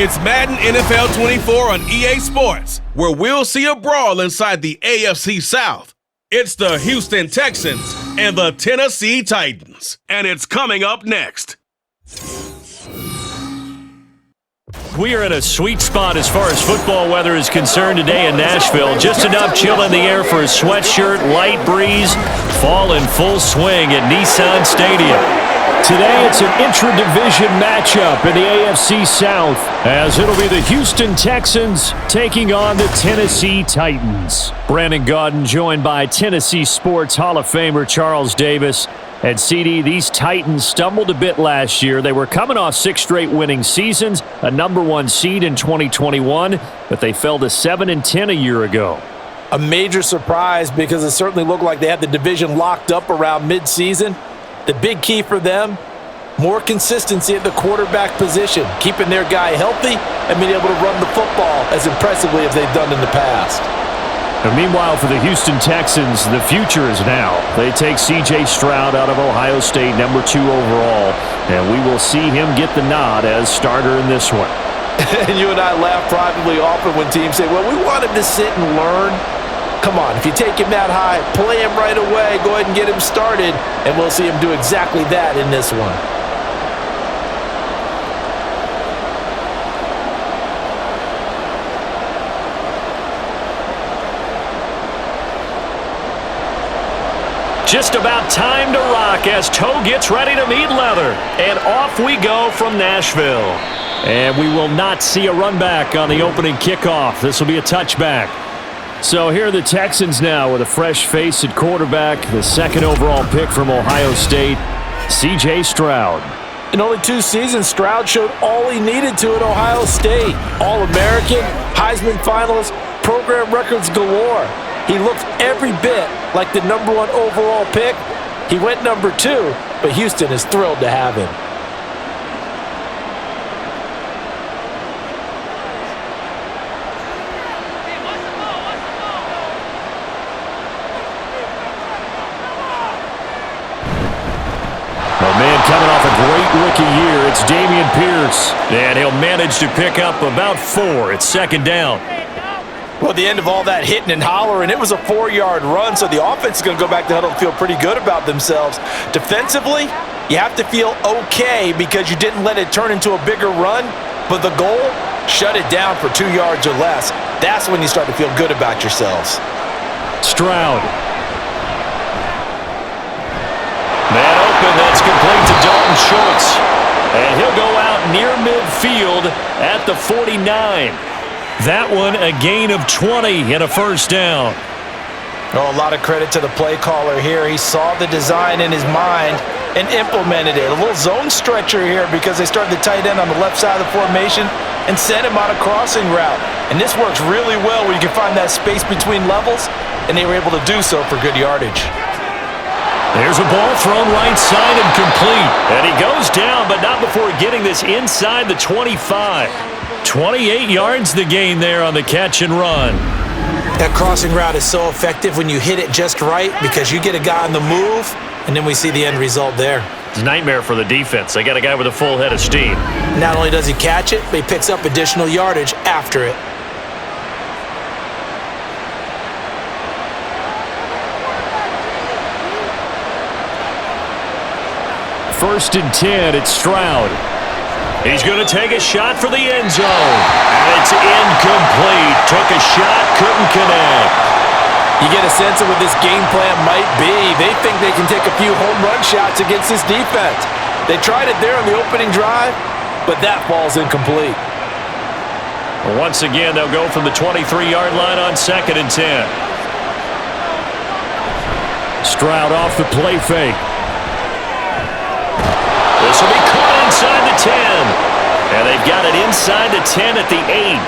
It's Madden NFL 24 on EA Sports, where we'll see a brawl inside the AFC South. It's the Houston Texans and the Tennessee Titans, and it's coming up next. We are in a sweet spot as far as football weather is concerned today in Nashville. Just enough chill in the air for a sweatshirt, light breeze, fall in full swing at Nissan Stadium. Today it's an intra-division matchup in the AFC South, as it'll be the Houston Texans taking on the Tennessee Titans. Brandon Gaudin joined by Tennessee Sports Hall of Famer Charles Davis. And CD, these Titans stumbled a bit last year. They were coming off 6 straight winning seasons, a #1 seed in 2021, but they fell to 7-10 a year ago. A major surprise because it certainly looked like they had the division locked up around mid-season. The big key for them, more consistency at the quarterback position, keeping their guy healthy and being able to run the football as impressively as they've done in the past. And meanwhile, for the Houston Texans, the future is now. They take C.J. Stroud out of Ohio State, #2 overall, and we will see him get the nod as starter in this one. And you and I laugh privately often when teams say, well, we want him to sit and learn. Come on, if you take him that high, play him right away, go ahead and get him started, and we'll see him do exactly that in this one. Just about time to rock as toe gets ready to meet leather. And off we go from Nashville. And we will not see a run back on the opening kickoff. This will be a touchback. So here are the Texans now with a fresh face at quarterback, the 2nd overall pick from Ohio State, C.J. Stroud. In only 2 seasons, Stroud showed all he needed to at Ohio State. All-American, Heisman finalist, program records galore. He looked every bit like the #1 overall pick. He went #2, but Houston is thrilled to have him. Coming off a great rookie year, it's Dameon Pierce. And he'll manage to pick up about 4 at 2nd down. Well, at the end of all that hitting and hollering, it was a 4-yard run, so the offense is going to go back to huddle and feel pretty good about themselves. Defensively, you have to feel okay because you didn't let it turn into a bigger run, but the goal, shut it down for 2 yards or less. That's when you start to feel good about yourselves. Stroud. Man open, that's complete to Dalton Schultz. And he'll go out near midfield at the 49. That one a gain of 20 and a 1st down. Oh, a lot of credit to the play caller here. He saw the design in his mind and implemented it. A little zone stretcher here because they started the tight end on the left side of the formation and sent him on a crossing route. And this works really well when you can find that space between levels, and they were able to do so for good yardage. There's a ball thrown right side and complete. And he goes down, but not before getting this inside the 25. 28 yards the gain there on the catch and run. That crossing route is so effective when you hit it just right because you get a guy on the move, and then we see the end result there. It's a nightmare for the defense. They got a guy with a full head of steam. Not only does he catch it, but he picks up additional yardage after it. First and 10, it's Stroud. He's going to take a shot for the end zone. And it's incomplete. Took a shot, couldn't connect. You get a sense of what this game plan might be. They think they can take a few home run shots against this defense. They tried it there on the opening drive, but that ball's incomplete. Once again, they'll go from the 23-yard line on 2nd and 10. Stroud off the play fake. This will be caught inside the 10. And they've got it inside the 10 at the 8.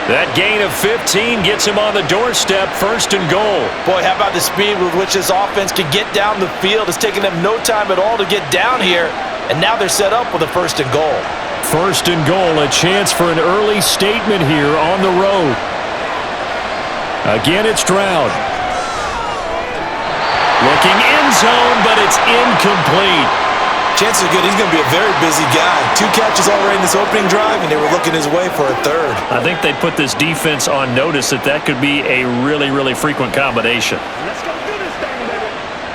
That gain of 15 gets him on the doorstep, 1st and goal. Boy, how about the speed with which this offense can get down the field? It's taken them no time at all to get down here. And now they're set up with a 1st and goal. 1st and goal, a chance for an early statement here on the road. Again, it's Stroud. Looking end zone, but it's incomplete. Chances are good he's going to be a very busy guy. 2 catches already in this opening drive, and they were looking his way for a third. I think they put this defense on notice that could be a really, really frequent combination.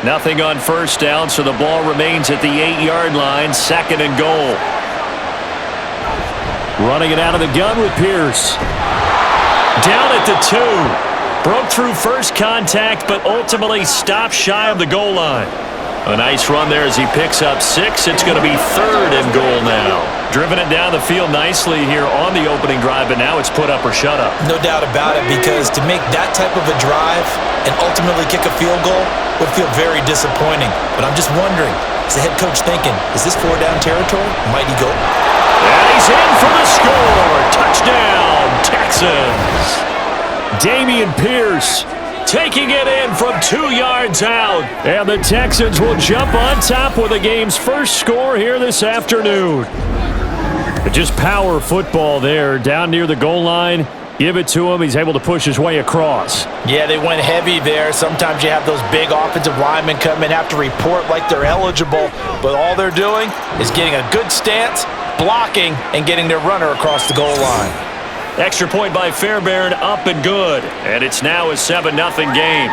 Nothing on first down, so the ball remains at the 8-yard line, 2nd and goal. Running it out of the gun with Pierce. Down at the 2. Broke through first contact, but ultimately stopped shy of the goal line. A nice run there as he picks up 6. It's going to be 3rd and goal now. Driven it down the field nicely here on the opening drive, but now it's put up or shut up. No doubt about it, because to make that type of a drive and ultimately kick a field goal would feel very disappointing. But I'm just wondering, is the head coach thinking, is this 4-down territory? Might he go? And he's in for the score. Touchdown, Texans. Dameon Pierce taking it in from 2 yards out. And the Texans will jump on top with the game's first score here this afternoon. Just power football there down near the goal line. Give it to him. He's able to push his way across. Yeah, they went heavy there. Sometimes you have those big offensive linemen come in, have to report like they're eligible, but all they're doing is getting a good stance, blocking, and getting their runner across the goal line. Extra point by Fairbairn, up and good. And it's now a 7-0 game.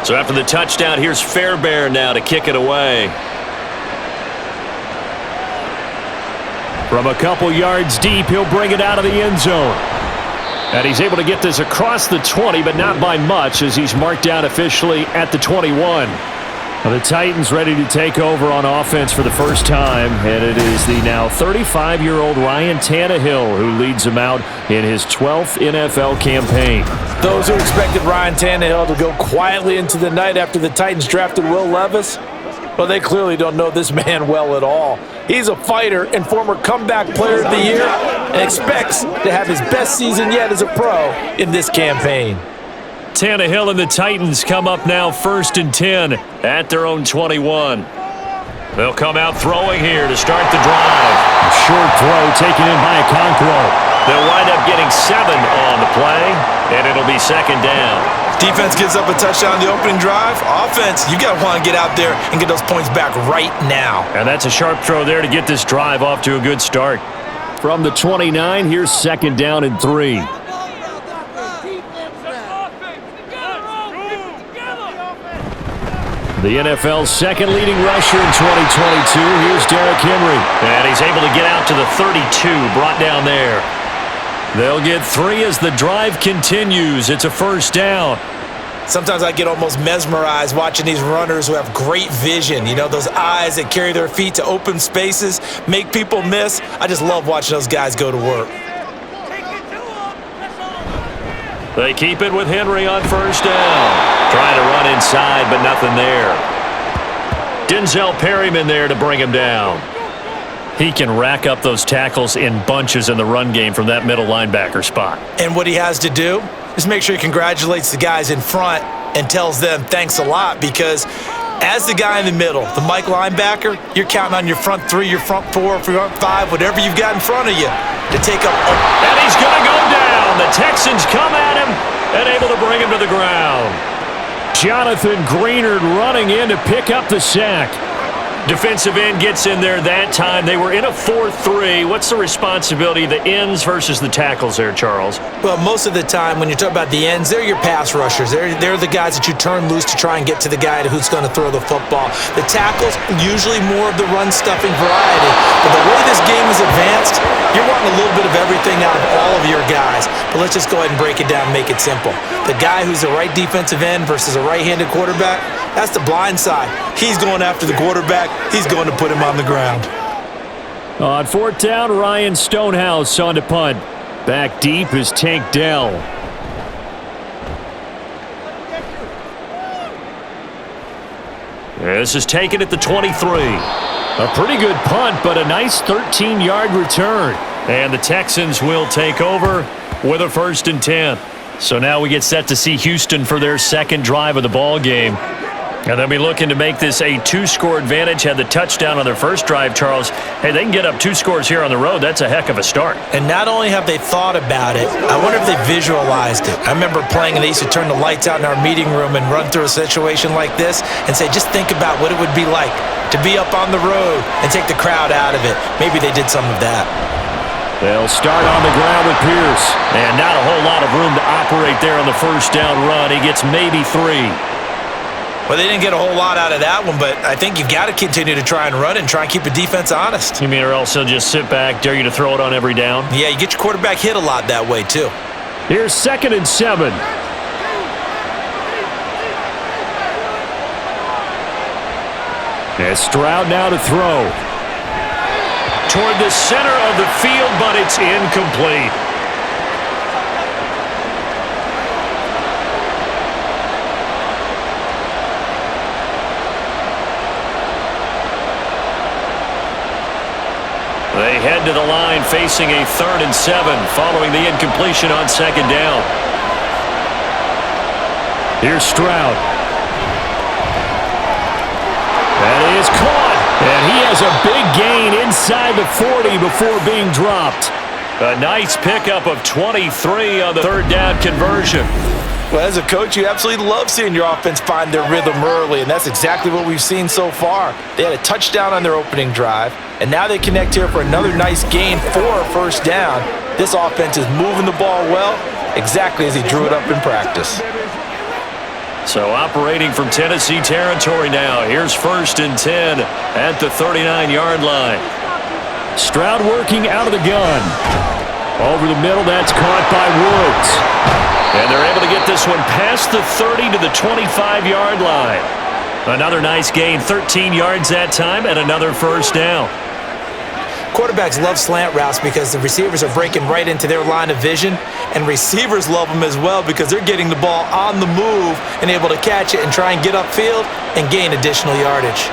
So after the touchdown, here's Fairbairn now to kick it away. From a couple yards deep, he'll bring it out of the end zone. And he's able to get this across the 20, but not by much, as he's marked down officially at the 21. Now the Titans ready to take over on offense for the first time, and it is the now 35-year-old Ryan Tannehill who leads them out in his 12th NFL campaign. Those who expected Ryan Tannehill to go quietly into the night after the Titans drafted Will Levis, well, they clearly don't know this man well at all. He's a fighter and former comeback player of the year and expects to have his best season yet as a pro in this campaign. Tannehill and the Titans come up now 1st and 10 at their own 21. They'll come out throwing here to start the drive. A short throw taken in by Okonkwo. They'll wind up getting 7 on the play, and it'll be 2nd down. Defense gives up a touchdown on the opening drive. Offense, you got to want to get out there and get those points back right now. And that's a sharp throw there to get this drive off to a good start. From the 29, here's 2nd down and 3. The NFL's second leading rusher in 2022. Here's Derrick Henry. And he's able to get out to the 32, brought down there. They'll get 3 as the drive continues. It's a 1st down. Sometimes I get almost mesmerized watching these runners who have great vision. You know, those eyes that carry their feet to open spaces, make people miss. I just love watching those guys go to work. They keep it with Henry on 1st down. Trying to run inside, but nothing there. Denzel Perryman there to bring him down. He can rack up those tackles in bunches in the run game from that middle linebacker spot. And what he has to do is make sure he congratulates the guys in front and tells them thanks a lot, because as the guy in the middle, the Mike linebacker, you're counting on your front 3, your front 4, front 5, whatever you've got in front of you to take up. And he's going to go down. The Texans come at him and able to bring him to the ground. Jonathan Greenard running in to pick up the sack. Defensive end gets in there that time. They were in a 4-3. What's the responsibility, the ends versus the tackles there, Charles? Well, most of the time when you talk about the ends, they're your pass rushers. They're the guys that you turn loose to try and get to the guy who's going to throw the football. The tackles, usually more of the run-stuffing variety. But the way this game is advanced, you're wanting a little bit of everything out of all of your guys. But let's just go ahead and break it down and make it simple. The guy who's the right defensive end versus a right-handed quarterback, that's the blind side. He's going after the quarterback. He's going to put him on the ground. On 4th down, Ryan Stonehouse on to punt. Back deep is Tank Dell. This is taken at the 23. A pretty good punt, but a nice 13-yard return. And the Texans will take over with a 1st and 10. So now we get set to see Houston for their second drive of the ball game. And they'll be looking to make this a 2-score advantage. Had the touchdown on their first drive, Charles. Hey, they can get up 2 scores here on the road. That's a heck of a start. And not only have they thought about it, I wonder if they visualized it. I remember playing, and they used to turn the lights out in our meeting room and run through a situation like this and say, just think about what it would be like to be up on the road and take the crowd out of it. Maybe they did some of that. They'll start on the ground with Pierce. And not a whole lot of room to operate there on the first down run. He gets maybe 3. Well, they didn't get a whole lot out of that one, but I think you've got to continue to try and run and try and keep the defense honest. You mean, or else they'll just sit back, dare you to throw it on every down? Yeah, you get your quarterback hit a lot that way, too. Here's 2nd and 7. And Stroud now to throw. Toward the center of the field, but it's incomplete. They head to the line facing a 3rd and 7 following the incompletion on 2nd down. Here's Stroud. That is caught. And he has a big gain inside the 40 before being dropped. A nice pickup of 23 on the 3rd down conversion. Well, as a coach, you absolutely love seeing your offense find their rhythm early, and that's exactly what we've seen so far. They had a touchdown on their opening drive, and now they connect here for another nice gain for a 1st down. This offense is moving the ball well, exactly as he drew it up in practice. So operating from Tennessee territory now. Here's 1st and 10 at the 39-yard line. Stroud working out of the gun. Over the middle, that's caught by Woods. And they're able to get this one past the 30 to the 25-yard line. Another nice gain, 13 yards that time, and another 1st down. Quarterbacks love slant routes because the receivers are breaking right into their line of vision, and receivers love them as well because they're getting the ball on the move and able to catch it and try and get upfield and gain additional yardage.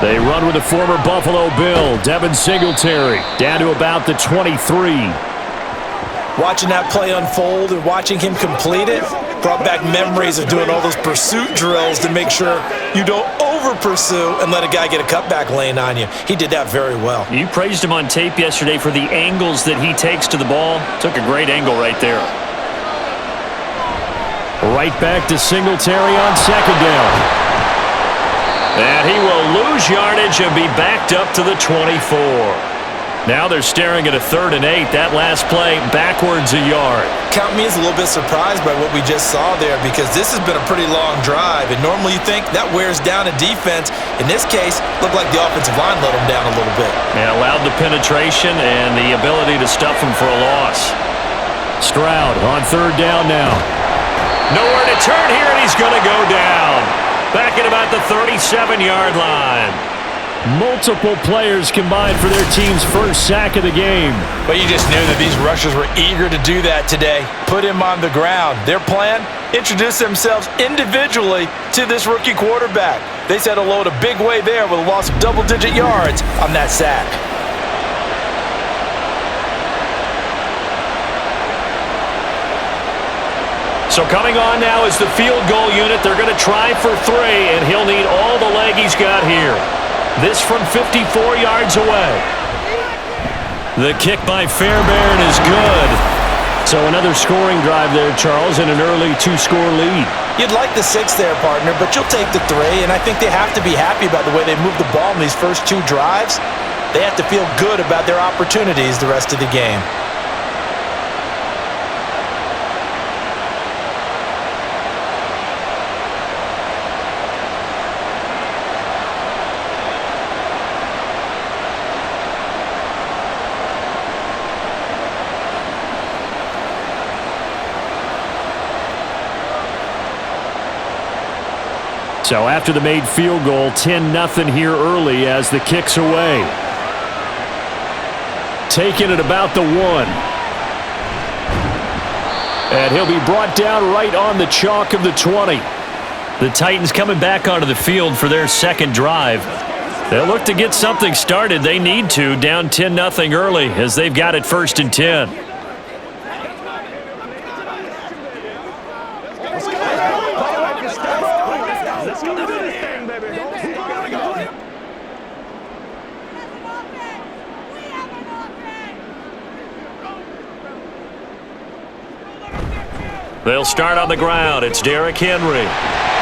They run with the former Buffalo Bill, Devin Singletary, down to about the 23. Watching that play unfold and watching him complete it brought back memories of doing all those pursuit drills to make sure you don't over-pursue and let a guy get a cutback lane on you. He did that very well. You praised him on tape yesterday for the angles that he takes to the ball. Took a great angle right there. Right back to Singletary on 2nd down. And he will lose yardage and be backed up to the 24. Now they're staring at a 3rd and 8. That last play backwards a yard. Count me as a little bit surprised by what we just saw there because this has been a pretty long drive. And normally you think that wears down a defense. In this case, looked like the offensive line let them down a little bit. And allowed the penetration and the ability to stuff them for a loss. Stroud on 3rd down now. Nowhere to turn here, and he's going to go down. Back at about the 37-yard line. Multiple players combined for their team's first sack of the game. But you just knew that these rushers were eager to do that today. Put him on the ground. Their plan? Introduce themselves individually to this rookie quarterback. They said hello to Big Way there with a loss of double-digit yards on that sack. So coming on now is the field goal unit. They're going to try for 3, and he'll need all the leg he's got here. This from 54 yards away. The kick by Fairbairn is good. So another scoring drive there, Charles, and an early 2-score lead. You'd like the 6 there, partner, but you'll take the 3, and I think they have to be happy about the way they moved the ball in these first 2 drives. They have to feel good about their opportunities the rest of the game. So after the made field goal, 10-0 here early as the kick's away. Taken at about the 1. And he'll be brought down right on the chalk of the 20. The Titans coming back onto the field for their second drive. They'll look to get something started. They need to, down 10-0 early as they've got it 1st and 10. They'll start on the ground. It's Derrick Henry.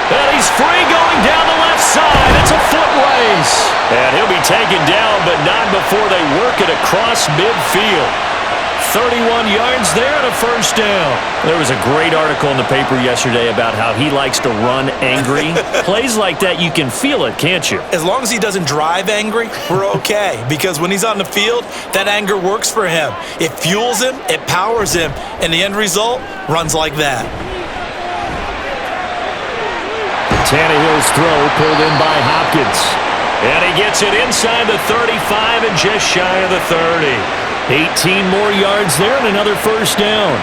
And he's free going down the left side. It's a foot race. And he'll be taken down, but not before they work it across midfield. 31 yards there and a 1st down. There was a great article in the paper yesterday about how he likes to run angry. Plays like that, you can feel it, can't you? As long as he doesn't drive angry, we're okay. Because when he's on the field, that anger works for him. It fuels him, it powers him, and the end result runs like that. Tannehill's throw pulled in by Hopkins. And he gets it inside the 35 and just shy of the 30. 18 more yards there and another 1st down.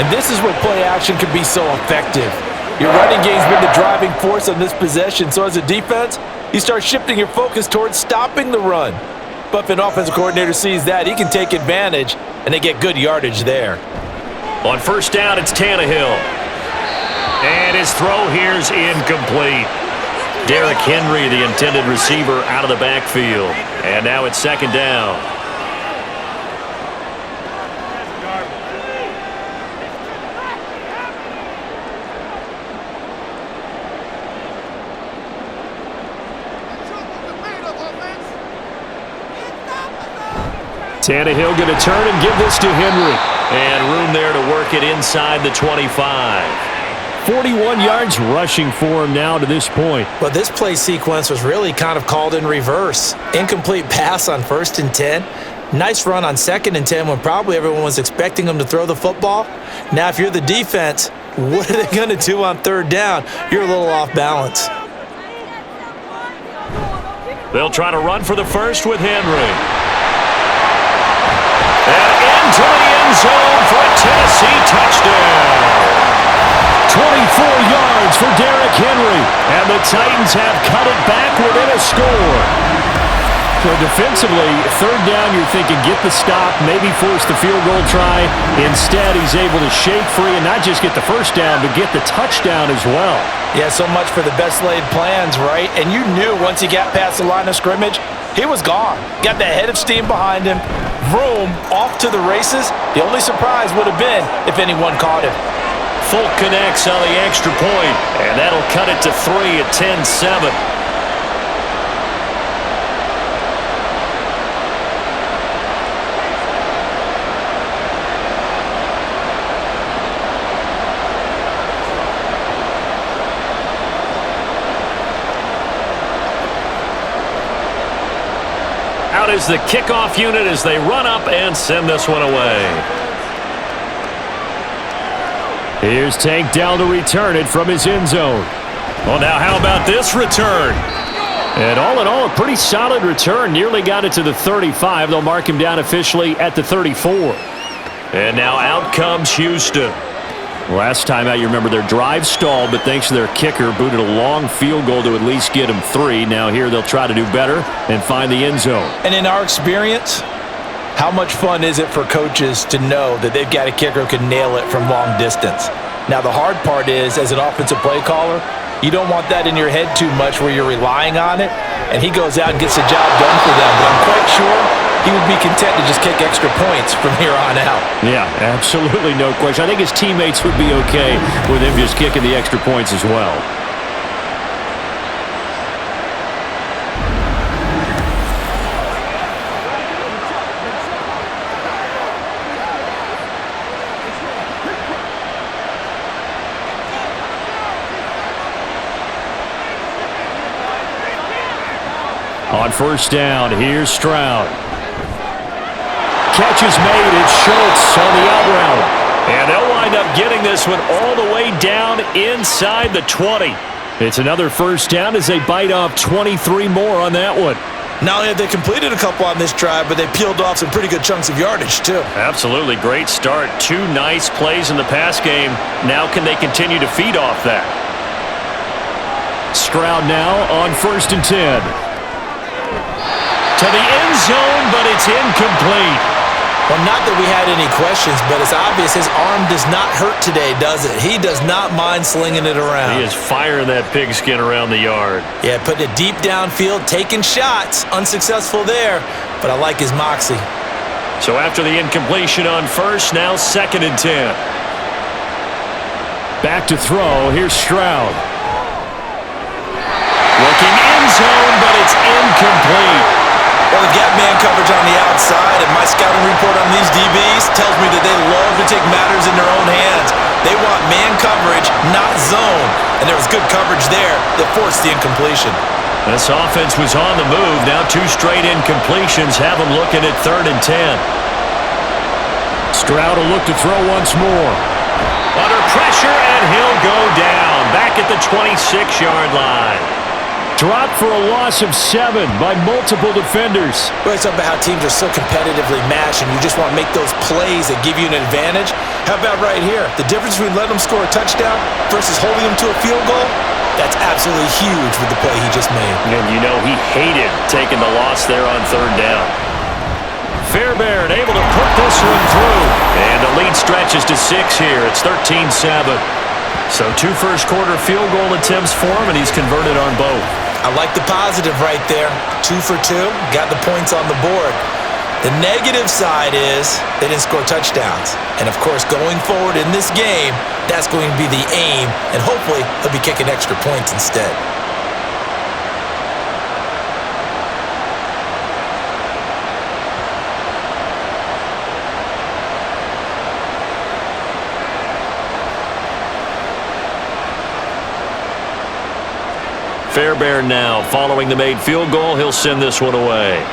And this is where play action can be so effective. Your running game's been the driving force on this possession, so as a defense, you start shifting your focus towards stopping the run. But if an offensive coordinator sees that, he can take advantage, and they get good yardage there. On 1st down, it's Tannehill. And his throw here's incomplete. Derrick Henry, the intended receiver, out of the backfield. And now it's 2nd down. Tannehill going to turn and give this to Henry. And room there to work it inside the 25. 41 yards rushing for him now to this point. But this play sequence was really kind of called in reverse. Incomplete pass on 1st and 10. Nice run on 2nd and 10 when probably everyone was expecting him to throw the football. Now, if you're the defense, what are they going to do on 3rd down? You're a little off balance. They'll try to run for the 1st with Henry. And into the end zone for a Tennessee touchdown. 24 yards for Derrick Henry. And the Titans have cut it back within a score. So defensively, 3rd down, you're thinking get the stop, maybe force the field goal try. Instead, he's able to shake free and not just get the 1st down, but get the touchdown as well. Yeah, so much for the best laid plans, right? And you knew once he got past the line of scrimmage, he was gone. Got the head of steam behind him. Vroom, off to the races. The only surprise would have been if anyone caught him. Folk connects on the extra point, and that'll cut it to 3 at 10-7. Out is the kickoff unit as they run up and send this one away. Here's Tank Dell to return it from his end zone. Well, now how about this return? And all in all, a pretty solid return. Nearly got it to the 35. They'll mark him down officially at the 34. And now out comes Houston. Last time out, you remember their drive stalled, but thanks to their kicker, booted a long field goal to at least get him 3. Now here they'll try to do better and find the end zone. And in our experience, how much fun is it for coaches to know that they've got a kicker who can nail it from long distance? Now the hard part is, as an offensive play caller, you don't want that in your head too much where you're relying on it, and he goes out and gets the job done for them. But I'm quite sure he would be content to just kick extra points from here on out. Yeah, absolutely no question. I think his teammates would be okay with him just kicking the extra points as well. On 1st down, here's Stroud. Catch is made. It's Schultz on the out route. And they'll wind up getting this one all the way down inside the 20. It's another 1st down as they bite off 23 more on that one. Not only have they completed a couple on this drive, but they peeled off some pretty good chunks of yardage, too. Absolutely. Great start. 2 nice plays in the pass game. Now can they continue to feed off that? Stroud now on 1st and 10. To the end zone, but it's incomplete. Well, not that we had any questions, but it's obvious his arm does not hurt today, does it? He does not mind slinging it around. He is firing that pigskin around the yard. Yeah, putting it deep downfield, taking shots. Unsuccessful there, but I like his moxie. So after the incompletion on 1st, now 2nd and 10. Back to throw. Here's Stroud. Looking end zone, but it's incomplete. Well, they've got man coverage on the outside, and my scouting report on these DBs tells me that they love to take matters in their own hands. They want man coverage, not zone. And there was good coverage there that forced the incompletion. This offense was on the move. Now 2 straight incompletions have them looking at 3rd and 10. Stroud will look to throw once more. Under pressure, and he'll go down. Back at the 26-yard line. Dropped for a loss of 7 by multiple defenders. Well, it's about how teams are so competitively matched, and you just want to make those plays that give you an advantage. How about right here? The difference between letting them score a touchdown versus holding them to a field goal, that's absolutely huge with the play he just made. And you know he hated taking the loss there on 3rd down. Fairbairn able to put this one through. And the lead stretches to 6 here. It's 13-7. So 2 first-quarter field goal attempts for him, and he's converted on both. I like the positive right there. 2 for 2, got the points on the board. The negative side is they didn't score touchdowns. And, of course, going forward in this game, that's going to be the aim, and hopefully he'll be kicking extra points instead. Fairbairn now, following the made field goal, he'll send this one away.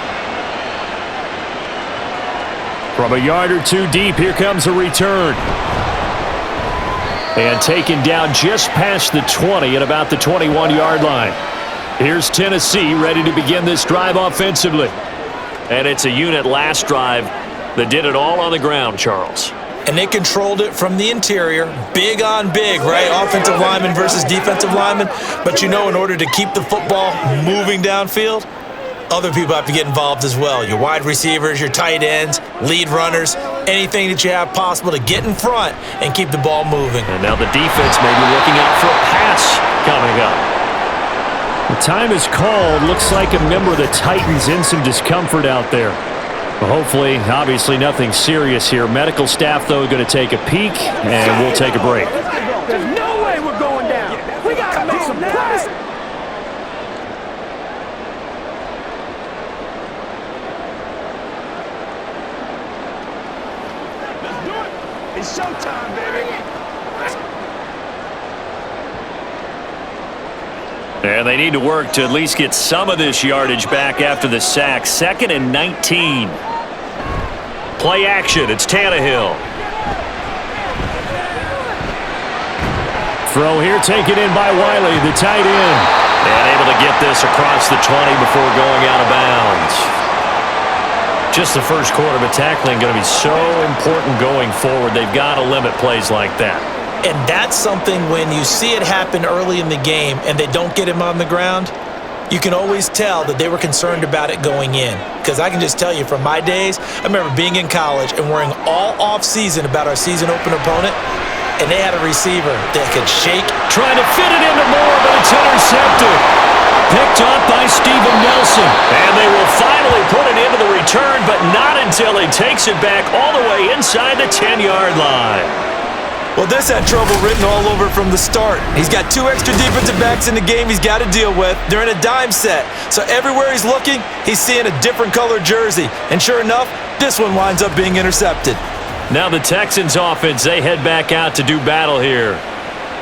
From a yard or 2 deep, here comes a return. And taken down just past the 20 at about the 21-yard line. Here's Tennessee ready to begin this drive offensively. And it's a unit last drive that did it all on the ground, Charles. And they controlled it from the interior. Big on big, right? Offensive lineman versus defensive lineman. But you know, in order to keep the football moving downfield, other people have to get involved as well. Your wide receivers, your tight ends, lead runners, anything that you have possible to get in front and keep the ball moving. And now the defense may be looking out for a pass coming up. The time is called. Looks like a member of the Titans in some discomfort out there. Well, hopefully, obviously nothing serious here. Medical staff, though, going to take a peek, and we'll take a break. There's no way we're going down. We got to make some plays. Let's do it. It's showtime, baby. And they need to work to at least get some of this yardage back after the sack. 2nd and 19. Play action. It's Tannehill. Throw here taken in by Wiley, the tight end. And able to get this across the 20 before going out of bounds. Just the first quarter, but tackling going to be so important going forward. They've got to limit plays like that. And that's something when you see it happen early in the game and they don't get him on the ground, you can always tell that they were concerned about it going in. Because I can just tell you from my days, I remember being in college and worrying all off-season about our season opener opponent, and they had a receiver that could shake. Trying to fit it into Moore, but it's intercepted. Picked up by Steven Nelson. And they will finally put it into the return, but not until he takes it back all the way inside the 10-yard line. Well, this had trouble written all over from the start. He's got 2 extra defensive backs in the game he's got to deal with. They're in a dime set. So everywhere he's looking, he's seeing a different color jersey. And sure enough, this one winds up being intercepted. Now the Texans offense, they head back out to do battle here.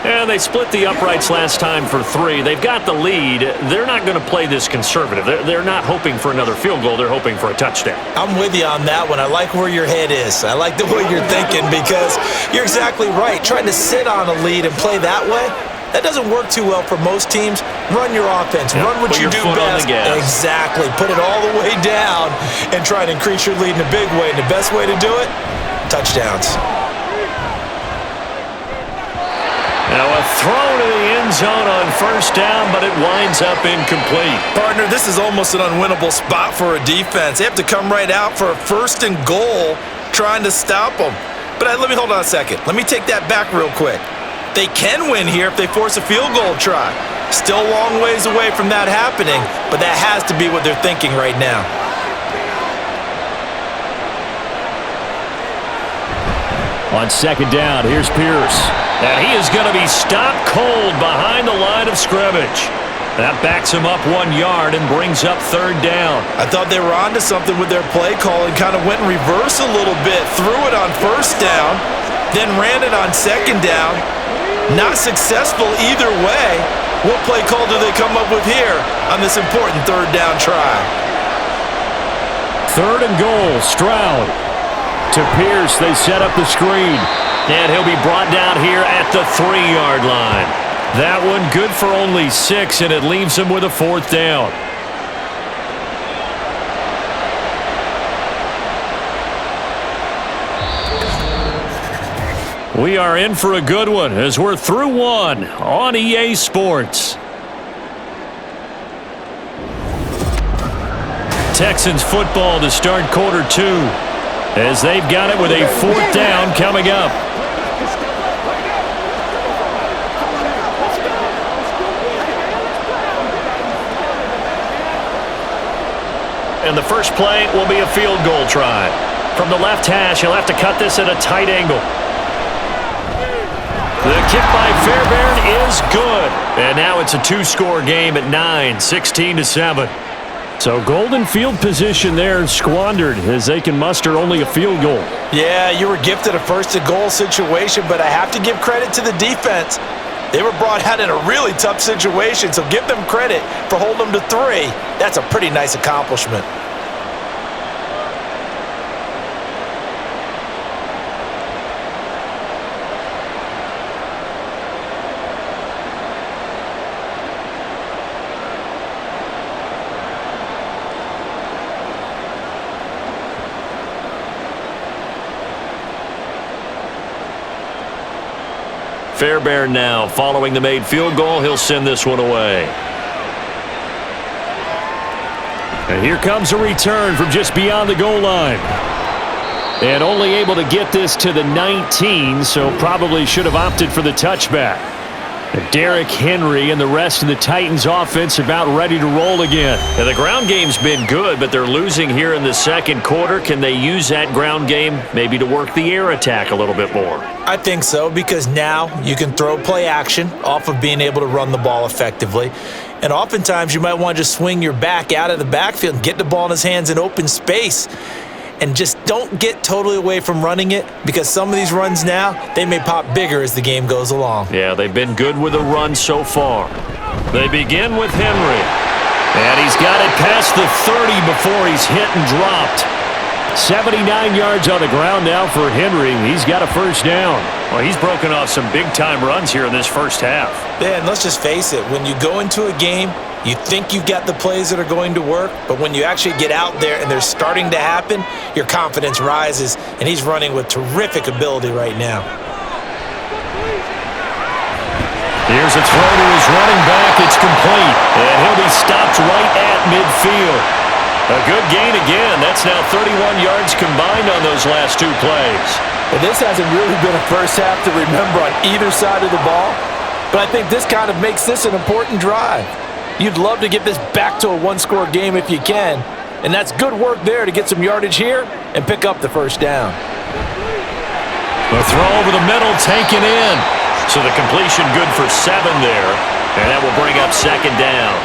And they split the uprights last time for 3. They've got the lead. They're not going to play this conservative. They're not hoping for another field goal. They're hoping for a touchdown. I'm with you on that one. I like where your head is. I like the way you're thinking because you're exactly right. Trying to sit on a lead and play that way, that doesn't work too well for most teams. Run your offense. Run what you do best. Exactly. Put it all the way down and try to increase your lead in a big way. And the best way to do it, touchdowns. Now a throw to the end zone on first down, but it winds up incomplete. Partner, this is almost an unwinnable spot for a defense. They have to come right out for a 1st and goal trying to stop them. But let me hold on a second. Let me take that back real quick. They can win here if they force a field goal try. Still a long ways away from that happening, but that has to be what they're thinking right now. On 2nd down, here's Pierce. And he is going to be stopped cold behind the line of scrimmage. That backs him up 1 yard and brings up 3rd down. I thought they were onto something with their play call and kind of went in reverse a little bit. Threw it on 1st down, then ran it on 2nd down. Not successful either way. What play call do they come up with here on this important 3rd down try? 3rd and goal, Stroud. To Pierce, they set up the screen. And he'll be brought down here at the 3-yard line. That one good for only 6, and it leaves him with a 4th down. We are in for a good one as we're through 1 on EA Sports. Texans football to start quarter 2 as they've got it with a 4th down coming up. And the first play will be a field goal try. From the left hash, he'll have to cut this at a tight angle. The kick by Fairbairn is good. And now it's a 2-score game at 9, 16-7. So golden field position there squandered as they can muster only a field goal. Yeah, you were gifted a 1st and goal situation, but I have to give credit to the defense. They were brought out in a really tough situation, so give them credit for holding them to 3. That's a pretty nice accomplishment. Fairbairn now following the made field goal. He'll send this one away. And here comes a return from just beyond the goal line. And only able to get this to the 19, so probably should have opted for the touchback. And Derrick Henry and the rest of the Titans offense about ready to roll again. And the ground game's been good, but they're losing here in the 2nd quarter. Can they use that ground game maybe to work the air attack a little bit more? I think so, because now you can throw play action off of being able to run the ball effectively. And oftentimes you might want to just swing your back out of the backfield and get the ball in his hands in open space. And just don't get totally away from running it, because some of these runs now, they may pop bigger as the game goes along. Yeah, they've been good with the run so far. They begin with Henry. And he's got it past the 30 before he's hit and dropped. 79 yards on the ground now for Henry. He's got a 1st down. Well, he's broken off some big-time runs here in this first half. Yeah, and let's just face it. When you go into a game, you think you've got the plays that are going to work, but when you actually get out there and they're starting to happen, your confidence rises, and he's running with terrific ability right now. Here's a throw to his running back. It's complete, and he'll be stopped right at midfield. A good gain again. That's now 31 yards combined on those last 2 plays. Well, this hasn't really been a first half to remember on either side of the ball, but I think this kind of makes this an important drive. You'd love to get this back to a 1-score game if you can, and that's good work there to get some yardage here and pick up the 1st down. The throw over the middle taken in. So the completion good for 7 there, and that will bring up 2nd down.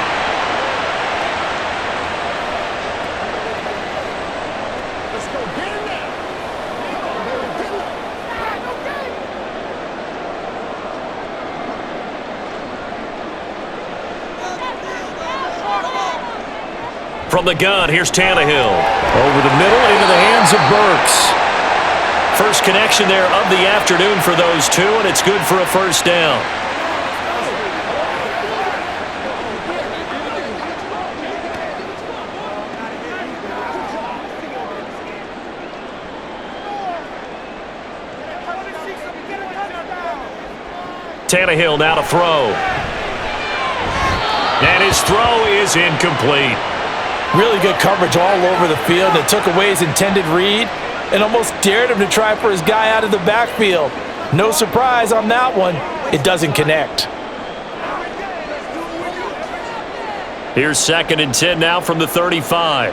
From the gun, here's Tannehill. Over the middle into the hands of Burks. First connection there of the afternoon for those 2, and it's good for a 1st down. Tannehill now to throw. And his throw is incomplete. Really good coverage all over the field. It took away his intended read and almost dared him to try for his guy out of the backfield. No surprise on that one. It doesn't connect. Here's 2nd and 10 now from the 35.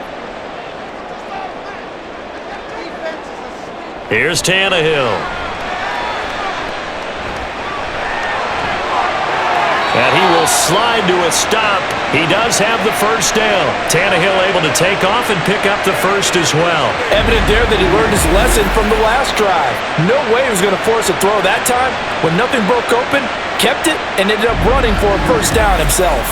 Here's Tannehill. And he will slide to a stop. He does have the first down. Tannehill able to take off and pick up the first as well. Evident there that he learned his lesson from the last drive. No way he was going to force a throw that time. When nothing broke open, kept it, and ended up running for a first down himself.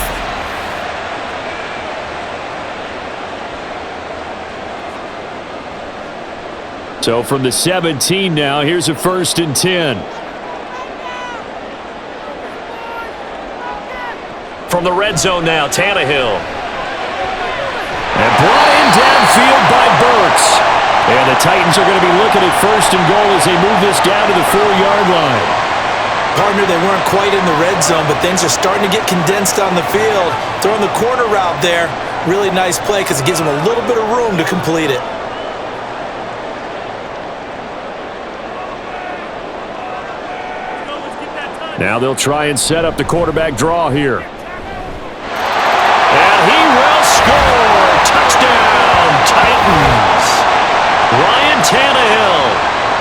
So from the 17 now, here's a 1st and 10. From the red zone now, Tannehill. And brought in downfield by Burks. And the Titans are going to be looking at 1st and goal as they move this down to the 4-yard line. Partner, they weren't quite in the red zone, but things are starting to get condensed on the field. Throwing the corner route there. Really nice play because it gives them a little bit of room to complete it. Now they'll try and set up the quarterback draw here. And he will score. Touchdown, Titans. Ryan Tannehill,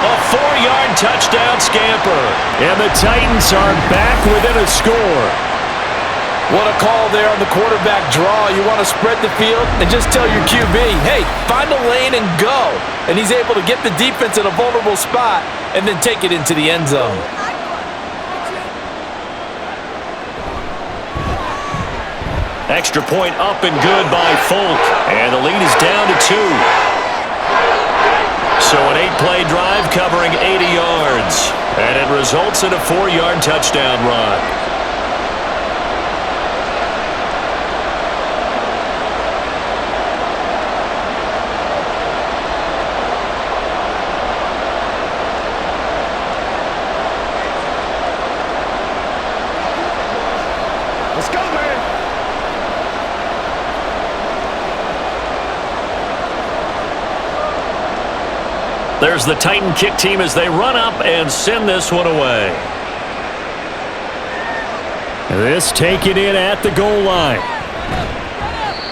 a 4-yard touchdown scamper. And the Titans are back within a score. What a call there on the quarterback draw. You want to spread the field and just tell your QB, hey, find a lane and go. And he's able to get the defense in a vulnerable spot and then take it into the end zone. Extra point up and good by Folk. And the lead is down to 2. So an 8-play drive covering 80 yards. And it results in a 4-yard touchdown run. Let's go, man. There's the Titan kick team as they run up and send this one away. This taken in at the goal line.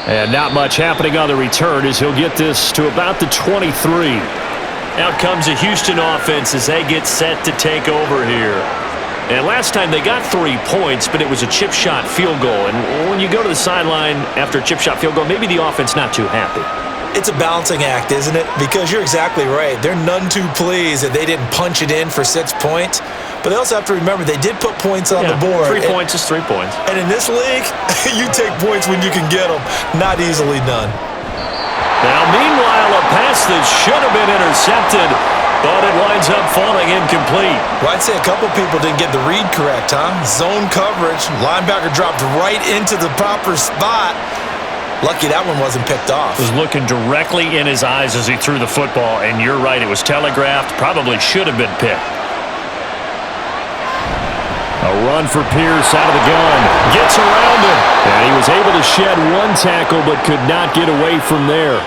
And not much happening on the return as he'll get this to about the 23. Out comes the Houston offense as they get set to take over here. And last time they got 3 points, but it was a chip shot field goal. And when you go to the sideline after a chip shot field goal, maybe the offense not too happy. It's a balancing act, isn't it? Because you're exactly right. They're none too pleased that they didn't punch it in for 6 points. But they also have to remember they did put points on the board. 3 points is 3 points. And in this league, you take points when you can get them. Not easily done. Now, meanwhile, a pass that should have been intercepted, but it winds up falling incomplete. Well, I'd say a couple people didn't get the read correct, huh? Zone coverage. Linebacker dropped right into the proper spot. Lucky that one wasn't picked off. Was looking directly in his eyes as he threw the football, and you're right, it was telegraphed. Probably should have been picked. A run for Pierce out of the gun. Gets around him. And he was able to shed 1 tackle but could not get away from there.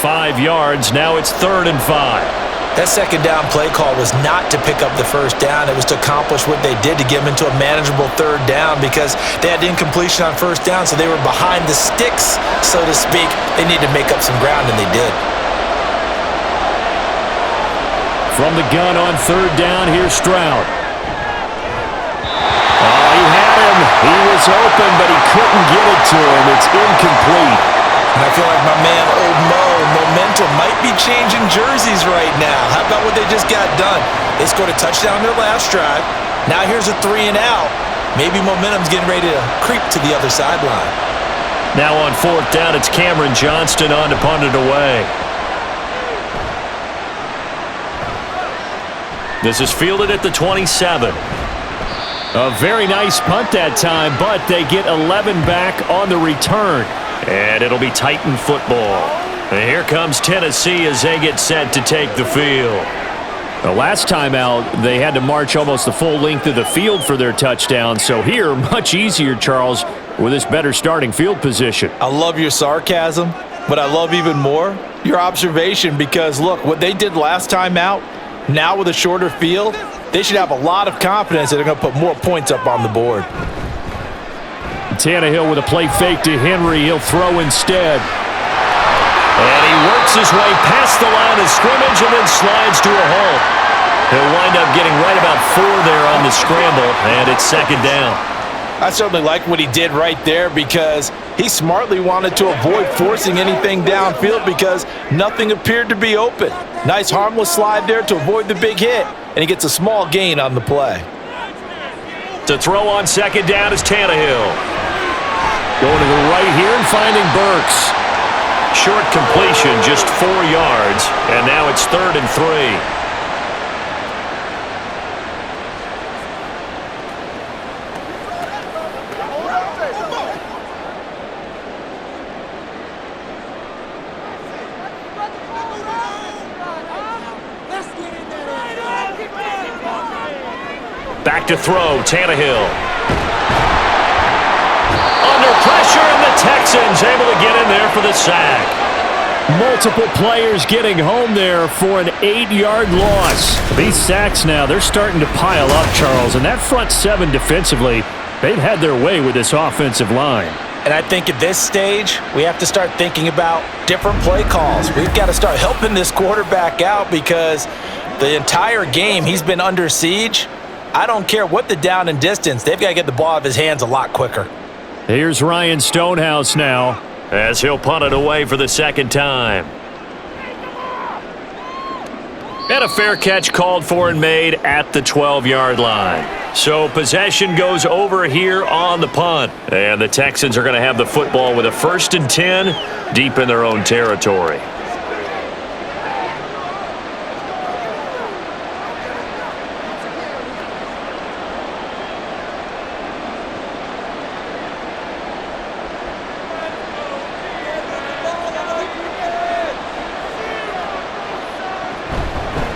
5 yards. Now it's 3rd and 5. That second down play call was not to pick up the first down. It was to accomplish what they did to get them into a manageable 3rd down because they had incompletion on first down, so they were behind the sticks, so to speak. They needed to make up some ground, and they did. From the gun on 3rd down, here's Stroud. Oh, he had him. He was open, but he couldn't get it to him. It's incomplete. And I feel like my man, Old Mo, momentum might be changing jerseys right now. How about what they just got done? They scored a touchdown their last drive. Now here's a 3 and out. Maybe momentum's getting ready to creep to the other sideline. Now on 4th down, it's Cameron Johnston on to punt it away. This is fielded at the 27. A very nice punt that time, but they get 11 back on the return. And it'll be Titan football. And here comes Tennessee as they get set to take the field. The last time out, they had to march almost the full length of the field for their touchdown. So here, much easier, Charles, with this better starting field position. I love your sarcasm, but I love even more your observation because, look, what they did last time out, now with a shorter field, they should have a lot of confidence that they're going to put more points up on the board. Tannehill with a play fake to Henry. He'll throw instead. And he works his way past the line of scrimmage and then slides to a hole. He'll wind up getting right about 4 there on the scramble, and it's second down. I certainly like what he did right there because he smartly wanted to avoid forcing anything downfield because nothing appeared to be open. Nice harmless slide there to avoid the big hit, and he gets a small gain on the play. To throw on second down is Tannehill. Going to the right here and finding Burks. Short completion, just 4 yards, and now it's 3rd and 3. Back to throw, Tannehill. Under pressure, and the Texans able to get in there for the sack. Multiple players getting home there for an 8-yard loss. These sacks now, they're starting to pile up, Charles, and that front 7 defensively, they've had their way with this offensive line. And I think at this stage, we have to start thinking about different play calls. We've got to start helping this quarterback out because the entire game he's been under siege. I don't care what the down and distance, they've got to get the ball out of his hands a lot quicker. Here's Ryan Stonehouse now, as he'll punt it away for the second time. And a fair catch called for and made at the 12-yard line. So possession goes over here on the punt. And the Texans are going to have the football with a 1st and 10 deep in their own territory.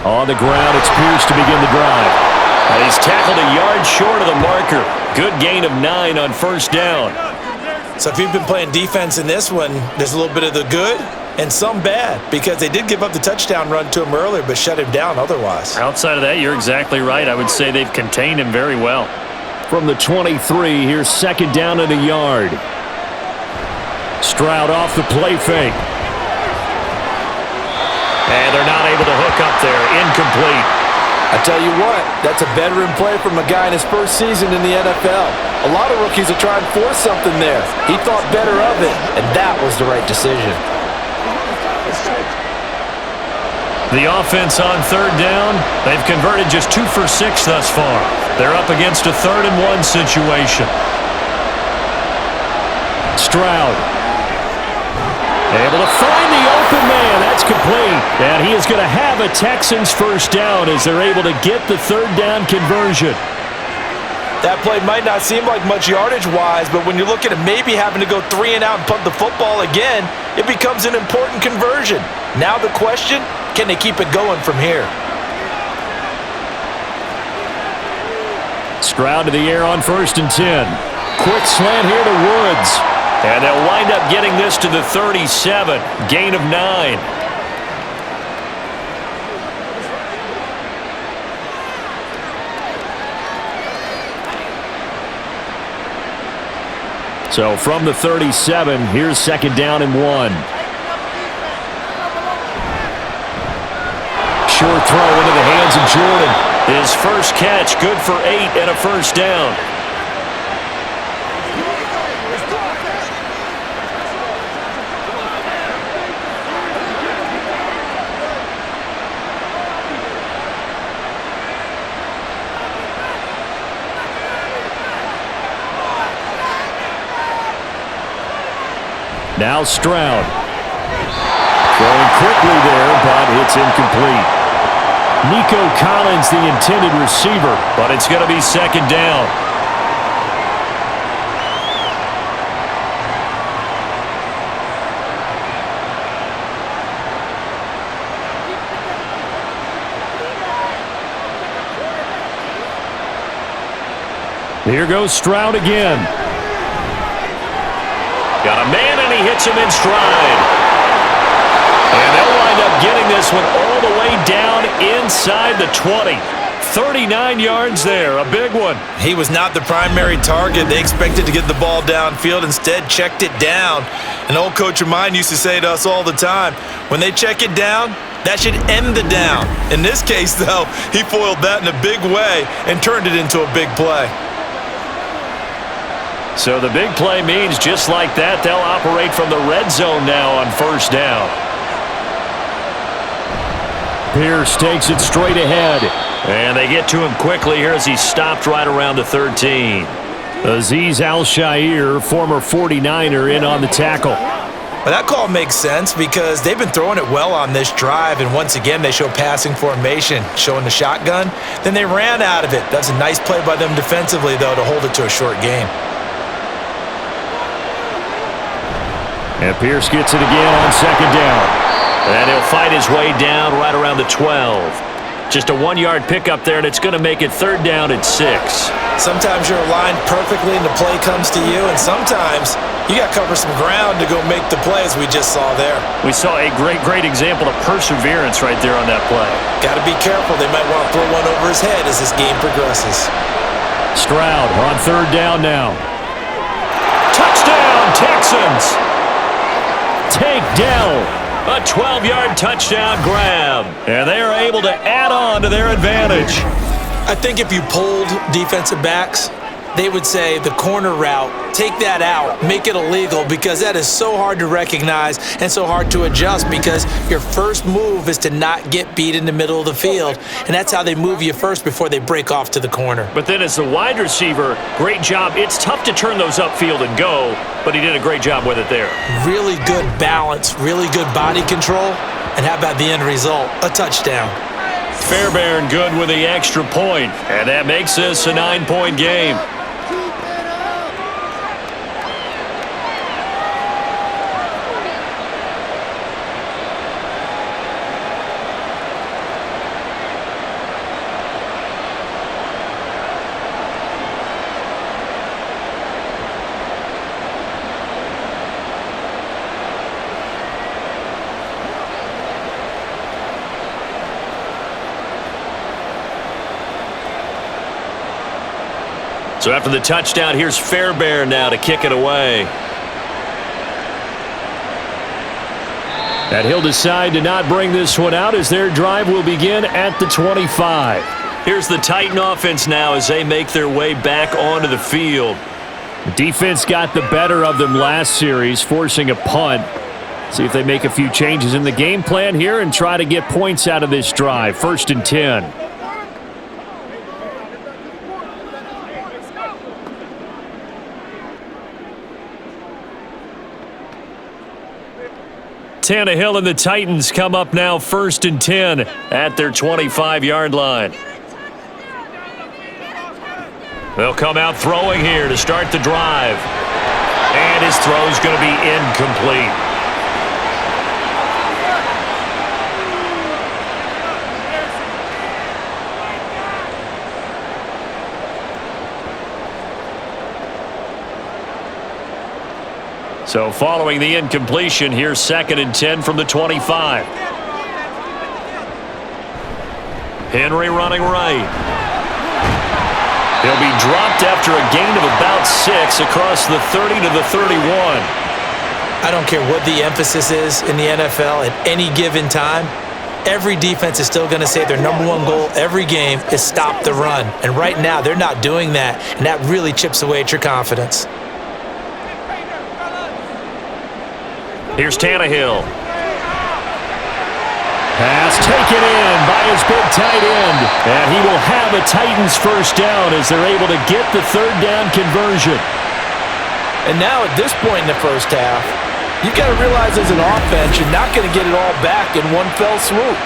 On the ground, it's Pierce to begin the drive. And he's tackled a yard short of the marker. Good gain of 9 on 1st down. So if you've been playing defense in this one, there's a little bit of the good and some bad because they did give up the touchdown run to him earlier but shut him down otherwise. Outside of that, you're exactly right. I would say they've contained him very well. From the 23, here's 2nd down and a yard. Stroud off the play fake. And they're not able to hook up there. Incomplete. I tell you what, that's a veteran play from a guy in his first season in the NFL. A lot of rookies are trying to force something there. He thought better of it, and that was the right decision. The offense on 3rd down, they've converted just 2 for 6 thus far. They're up against a 3rd and 1 situation. Stroud. Able to find the open man. That's complete. And he is going to have a Texans 1st down as they're able to get the 3rd down conversion. That play might not seem like much yardage-wise, but when you're looking at maybe having to go 3 and out and punt the football again, it becomes an important conversion. Now the question, can they keep it going from here? Stroud to the air on 1st and 10. Quick slant here to Woods. And they'll wind up getting this to the 37. Gain of 9. So from the 37, here's 2nd down and 1. Short throw into the hands of Jordan. His first catch, good for 8 and a 1st down. Now Stroud. Throwing quickly there, but it's incomplete. Nico Collins, the intended receiver. But it's going to be 2nd down. Here goes Stroud again. Got a man, and he hits him in stride. And they'll wind up getting this one all the way down inside the 20. 39 yards there, a big one. He was not the primary target. They expected to get the ball downfield, instead checked it down. An old coach of mine used to say to us all the time, when they check it down, that should end the down. In this case, though, he foiled that in a big way and turned it into a big play. So the big play means just like that, they'll operate from the red zone now on first down. Pierce takes it straight ahead. And they get to him quickly here as he's stopped right around the 13. Azeez Al-Shaair, former 49er, in on the tackle. Well, that call makes sense because they've been throwing it well on this drive, and once again they show passing formation, showing the shotgun. Then they ran out of it. That's a nice play by them defensively, though, to hold it to a short gain. And Pierce gets it again on second down. And he'll fight his way down right around the 12. Just a 1-yard pickup there, and it's going to make it third down at 6. Sometimes you're aligned perfectly and the play comes to you, and sometimes you got to cover some ground to go make the play, as we just saw there. We saw a great example of perseverance right there on that play. Got to be careful. They might want to throw one over his head as this game progresses. Stroud on third down now. Touchdown, Texans! Take down. A 12-yard touchdown grab. And they are able to add on to their advantage. I think if you polled defensive backs, they would say the corner route, take that out, make it illegal, because that is so hard to recognize and so hard to adjust, because your first move is to not get beat in the middle of the field, and that's how they move you first before they break off to the corner. But then as the wide receiver, great job. It's tough to turn those upfield and go, but he did a great job with it there. Really good balance, really good body control, and how about the end result? A touchdown. Fairbairn good with the extra point, and that makes this a 9-point game. So after the touchdown, here's Fairbairn now to kick it away. And he'll decide to not bring this one out as their drive will begin at the 25. Here's the Titan offense now as they make their way back onto the field. The defense got the better of them last series, forcing a punt. See if they make a few changes in the game plan here and try to get points out of this drive. 1st and 10. Tannehill and the Titans come up now 1st and 10 at their 25-yard line. They'll come out throwing here to start the drive. And his throw's going to be incomplete. So following the incompletion, here's 2nd and 10 from the 25. Henry running right. He'll be dropped after a gain of about 6 across the 30 to the 31. I don't care what the emphasis is in the NFL at any given time. Every defense is still going to say their number one goal every game is stop the run. And right now, they're not doing that, and that really chips away at your confidence. Here's Tannehill. Pass taken in by his big tight end. And he will have a Titans first down as they're able to get the third down conversion. And now at this point in the first half, you've got to realize as an offense, you're not going to get it all back in one fell swoop.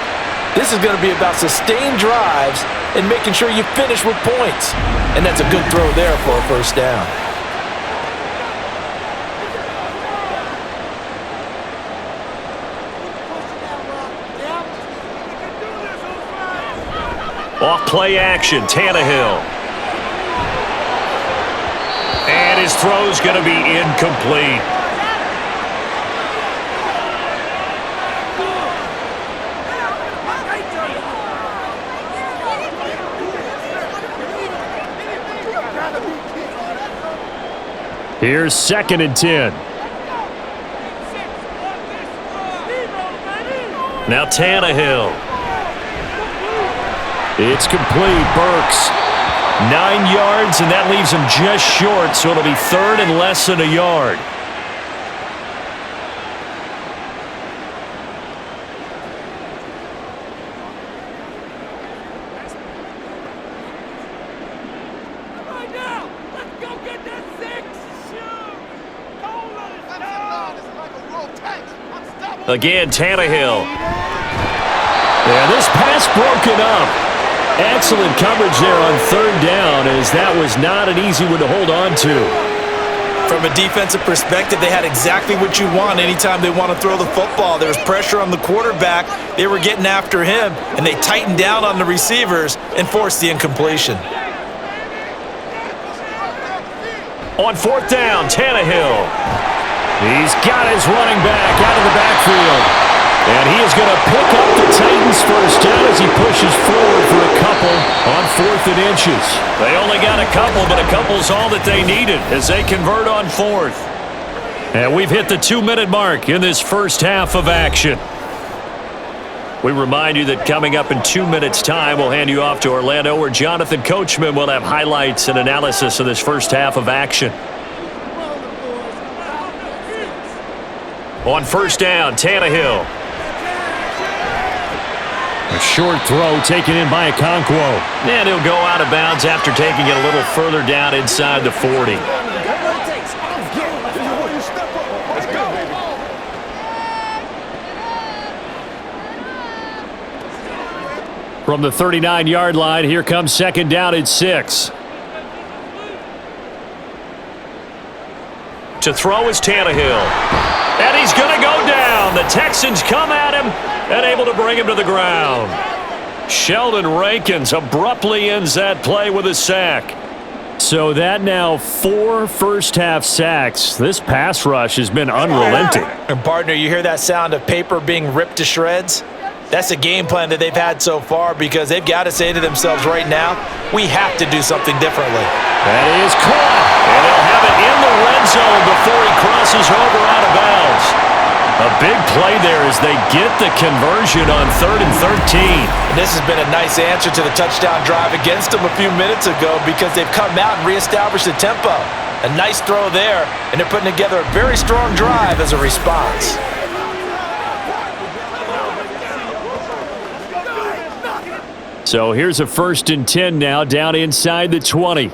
This is going to be about sustained drives and making sure you finish with points. And that's a good throw there for a first down. Off play action, Tannehill. His throw's going to be incomplete. Here's 2nd and 10. Now Tannehill. It's complete. Burks. 9 yards, and that leaves him just short, so it'll be 3rd and less than a yard. Again, Tannehill. Yeah, this pass broken up. Excellent coverage there on 3rd down, as that was not an easy one to hold on to. From a defensive perspective, they had exactly what you want anytime they want to throw the football. There was pressure on the quarterback. They were getting after him, and they tightened down on the receivers and forced the incompletion. On 4th down, Tannehill. He's got his running back out of the backfield. And he is going to pick up the Titans first down as he pushes forward for a couple on 4th and inches. They only got a couple, but a couple's all that they needed as they convert on 4th. And we've hit the 2-minute mark in this first half of action. We remind you that coming up in 2 minutes' time, we'll hand you off to Orlando, where Jonathan Coachman will have highlights and analysis of this first half of action. On 1st down, Tannehill. A short throw taken in by Okonkwo. And he'll go out of bounds after taking it a little further down inside the 40. From the 39-yard line, here comes 2nd down and 6. To throw is Tannehill. And he's going to go down. The Texans come at him and able to bring him to the ground. Sheldon Rankins abruptly ends that play with a sack. So that now 4 first-half sacks. This pass rush has been unrelenting. And partner, you hear that sound of paper being ripped to shreds? That's a game plan that they've had so far, because they've got to say to themselves right now, we have to do something differently. That is caught. And they'll have it in the red zone before he crosses over out of bounds. A big play there as they get the conversion on 3rd and 13. And this has been a nice answer to the touchdown drive against them a few minutes ago, because they've come out and reestablished the tempo. A nice throw there, and they're putting together a very strong drive as a response. So here's a 1st and 10 now, down inside the 20.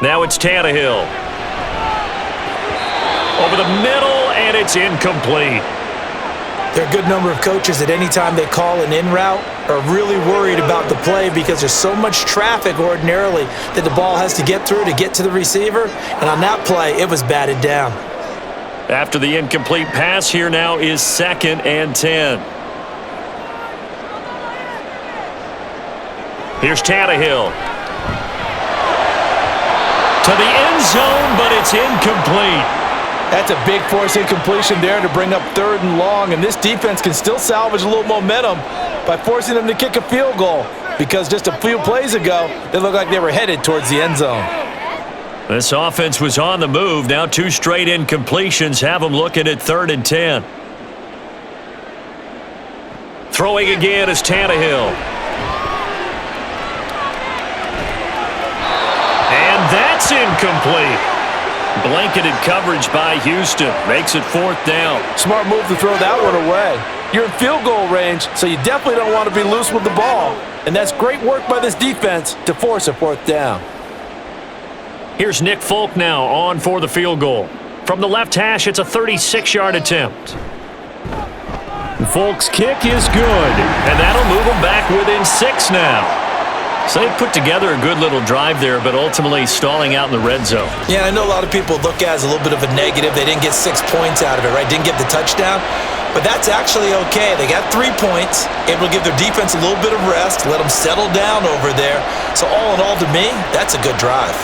Now it's Tannehill. Over the middle, and it's incomplete. There are a good number of coaches that anytime they call an in route are really worried about the play, because there's so much traffic ordinarily that the ball has to get through to get to the receiver. And on that play, it was batted down. After the incomplete pass, here now is 2nd and 10. Here's Tannehill. To the end zone, but it's incomplete. That's a big force incompletion there to bring up 3rd and long, and this defense can still salvage a little momentum by forcing them to kick a field goal, because just a few plays ago, they looked like they were headed towards the end zone. This offense was on the move. Now 2 straight incompletions have them looking at 3rd and 10. Throwing again is Tannehill. And that's incomplete. Blanketed coverage by Houston. Makes it 4th down. Smart move to throw that one away. You're in field goal range, so you definitely don't want to be loose with the ball. And that's great work by this defense to force a 4th down. Here's Nick Folk now on for the field goal. From the left hash, it's a 36-yard attempt. Folk's kick is good. And that'll move them back within 6 now. So they put together a good little drive there, but ultimately stalling out in the red zone. Yeah, I know a lot of people look at it as a little bit of a negative. They didn't get 6 points out of it, right? Didn't get the touchdown. but that's actually okay. They got 3 points, able to give their defense a little bit of rest, let them settle down over there. So all in all, to me, that's a good drive.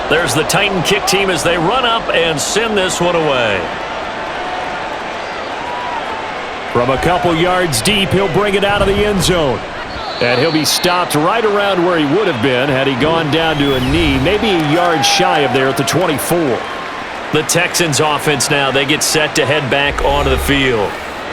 There's the Titan kick team as they run up and send this one away. From a couple yards deep, he'll bring it out of the end zone. And he'll be stopped right around where he would have been had he gone down to a knee, maybe a yard shy of there at the 24. The Texans offense now, they get set to head back onto the field.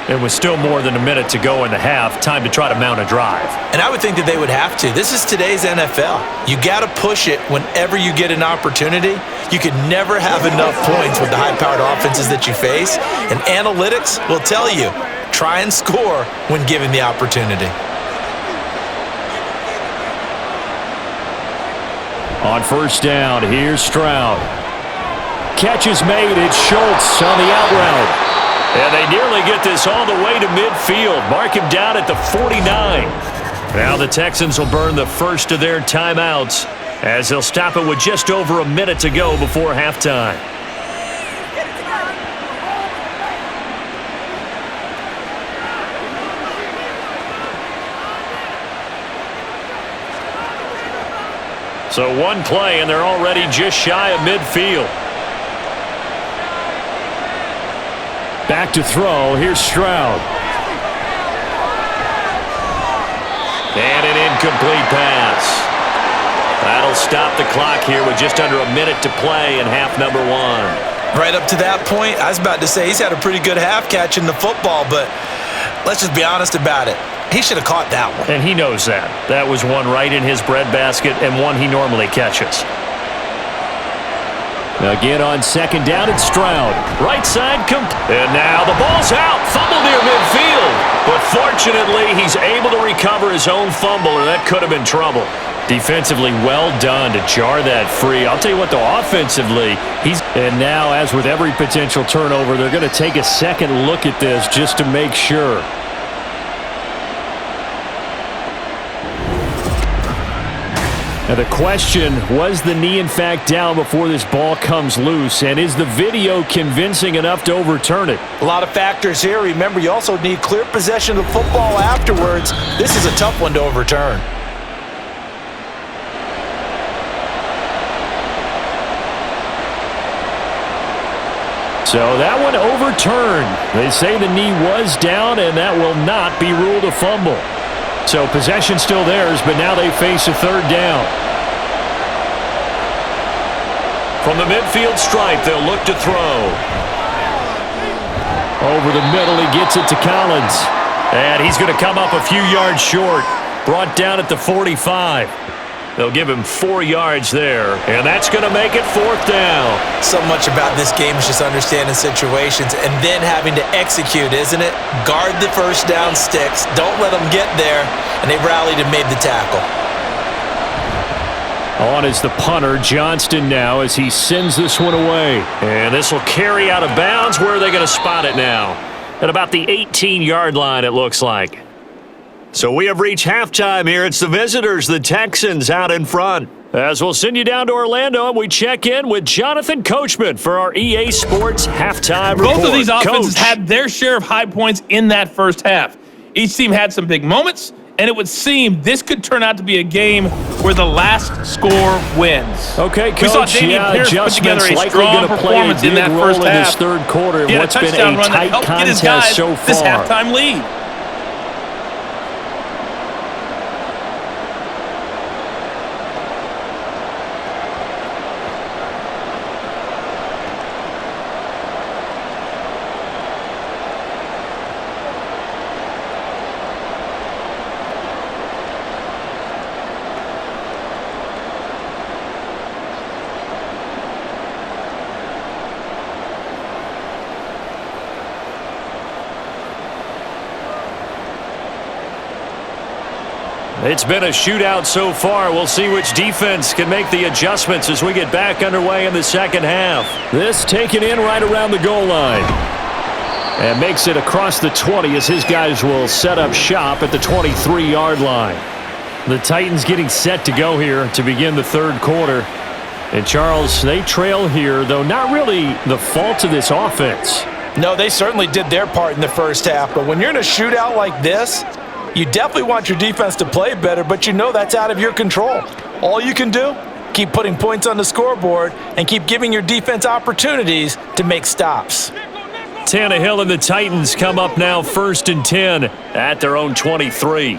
And with still more than a minute to go in the half, time to try to mount a drive. And I would think that they would have to. This is today's NFL. You got to push it whenever you get an opportunity. You can never have enough points with the high-powered offenses that you face. And analytics will tell you, try and score when given the opportunity. On first down, here's Stroud. Catch is made. It's Schultz on the out route. And they nearly get this all the way to midfield. Mark him down at the 49. Now the Texans will burn the first of their timeouts as they'll stop it with just over a minute to go before halftime. So one play, and they're already just shy of midfield. Back to throw. Here's Stroud. And an incomplete pass. That'll stop the clock here with just under a minute to play in half number one. Right up to that point, I was about to say he's had a pretty good half catching the football, but let's just be honest about it. He should have caught that one. And he knows that. That was one right in his breadbasket and one he normally catches. Again on second down, it's Stroud. Right side, and now the ball's out. Fumble near midfield. But fortunately, he's able to recover his own fumble, or that could have been trouble. Defensively, well done to jar that free. I'll tell you what, though, offensively, And now, as with every potential turnover, they're going to take a second look at this just to make sure. Now the question, was the knee in fact down before this ball comes loose? And is the video convincing enough to overturn it? A lot of factors here. Remember, you also need clear possession of the football afterwards. This is a tough one to overturn. So that one overturned. They say the knee was down, and that will not be ruled a fumble. So possession still theirs, but now they face a third down. From the midfield stripe, they'll look to throw. Over the middle, he gets it to Collins. And he's going to come up a few yards short. Brought down at the 45. They'll give him 4 yards there, and that's going to make it fourth down. So much about this game is just understanding situations and then having to execute, isn't it? Guard the first down sticks. Don't let them get there, and they rallied and made the tackle. On is the punter, Johnston now, as he sends this one away. And this will carry out of bounds. Where are they going to spot it now? At about the 18-yard line, it looks like. So we have reached halftime here. It's the visitors, the Texans, out in front. As we'll send you down to Orlando, and we check in with Jonathan Coachman for our EA Sports halftime report. Both of these offenses Coach. had their share of high points in that first half. Each team had some big moments, and it would seem this could turn out to be a game where the last score wins. Okay, Coach, we saw Damian Pierce put together a strong performance in that first half. This third quarter, He had what's been a touchdown run that tight helped get his contest guys so far. this halftime lead. It's been a shootout so far. We'll see which defense can make the adjustments as we get back underway in the second half. This taken in right around the goal line. And makes it across the 20 as his guys will set up shop at the 23-yard line. The Titans getting set to go here to begin the third quarter. And Charles, they trail here, though not really the fault of this offense. No, they certainly did their part in the first half. But when you're in a shootout like this, you definitely want your defense to play better, but you know that's out of your control. All you can do, keep putting points on the scoreboard and keep giving your defense opportunities to make stops. Tannehill and the Titans come up now 1st and 10 at their own 23.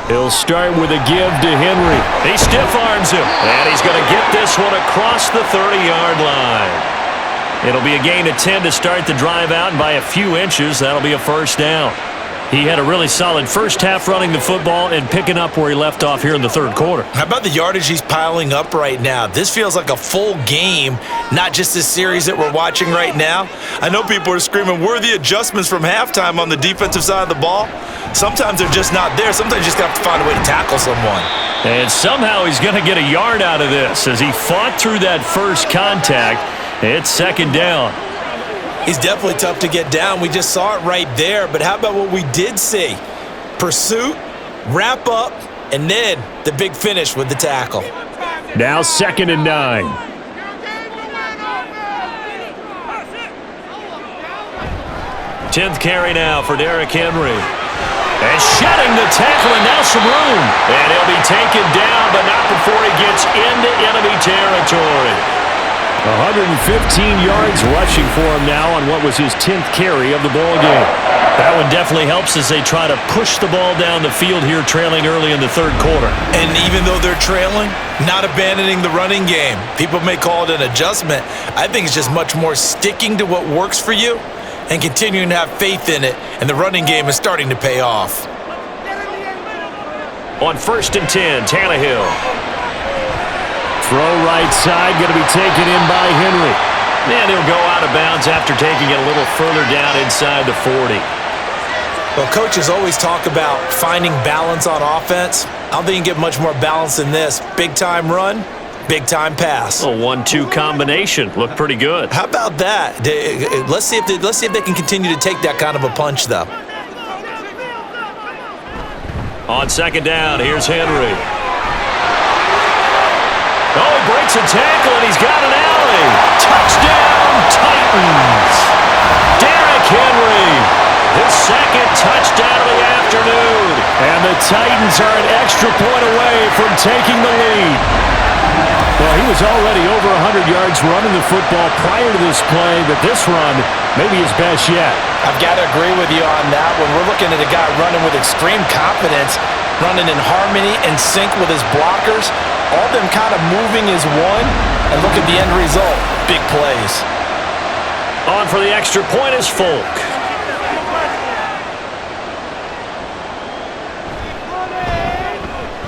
He'll start with a give to Henry. He stiff arms him, and he's going to get this one across the 30-yard line. It'll be a gain of 10 to start the drive out, and by a few inches, that'll be a first down. He had a really solid first half running the football and picking up where he left off here in the third quarter. How about the yardage he's piling up right now? This feels like a full game, not just this series that we're watching right now. I know people are screaming, where are the adjustments from halftime on the defensive side of the ball? Sometimes they're just not there. Sometimes you just have to find a way to tackle someone. And somehow he's going to get a yard out of this as he fought through that first contact. It's second down. He's definitely tough to get down. We just saw it right there. But how about what we did see? Pursuit, wrap up, and then the big finish with the tackle. Now 2nd and 9. Tenth carry now for Derrick Henry. And shedding the tackle, and now some room. And he'll be taken down, but not before he gets into enemy territory. 115 yards rushing for him now on what was his 10th carry of the ball game. That one definitely helps as they try to push the ball down the field here, trailing early in the third quarter. And even though they're trailing, not abandoning the running game. People may call it an adjustment. I think it's just much more sticking to what works for you and continuing to have faith in it, and the running game is starting to pay off. On 1st and 10, Tannehill. Throw right side, going to be taken in by Henry. And he'll go out of bounds after taking it a little further down inside the 40. Well, coaches always talk about finding balance on offense. I don't think you can get much more balance than this. Big-time run, big-time pass. A 1-2 combination. Looked pretty good. How about that? Let's see if they can continue to take that kind of a punch, though. On 2nd down, here's Henry. Oh, he breaks a tackle, and he's got an alley. Touchdown, Titans. Derrick Henry, his second touchdown of the afternoon. And the Titans are an extra point away from taking the lead. Well, he was already over 100 yards running the football prior to this play, but this run may be his best yet. I've got to agree with you on that one. We're looking at a guy running with extreme confidence, running in harmony and sync with his blockers. All of them kind of moving as one, and look at the end result. Big plays. On for the extra point is Folk.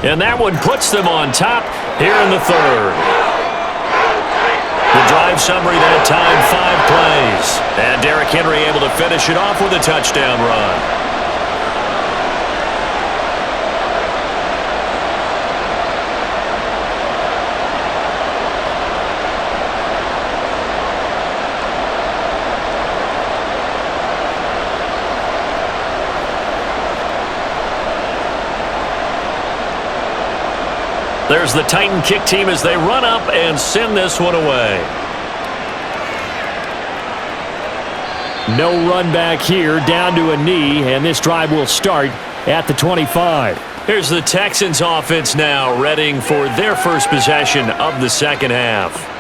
And that one puts them on top here in the third. The drive summary that time, 5 plays. And Derrick Henry able to finish it off with a touchdown run. There's the Titan kick team as they run up and send this one away. No run back here, down to a knee, and this drive will start at the 25. Here's the Texans offense now, readying for their first possession of the second half.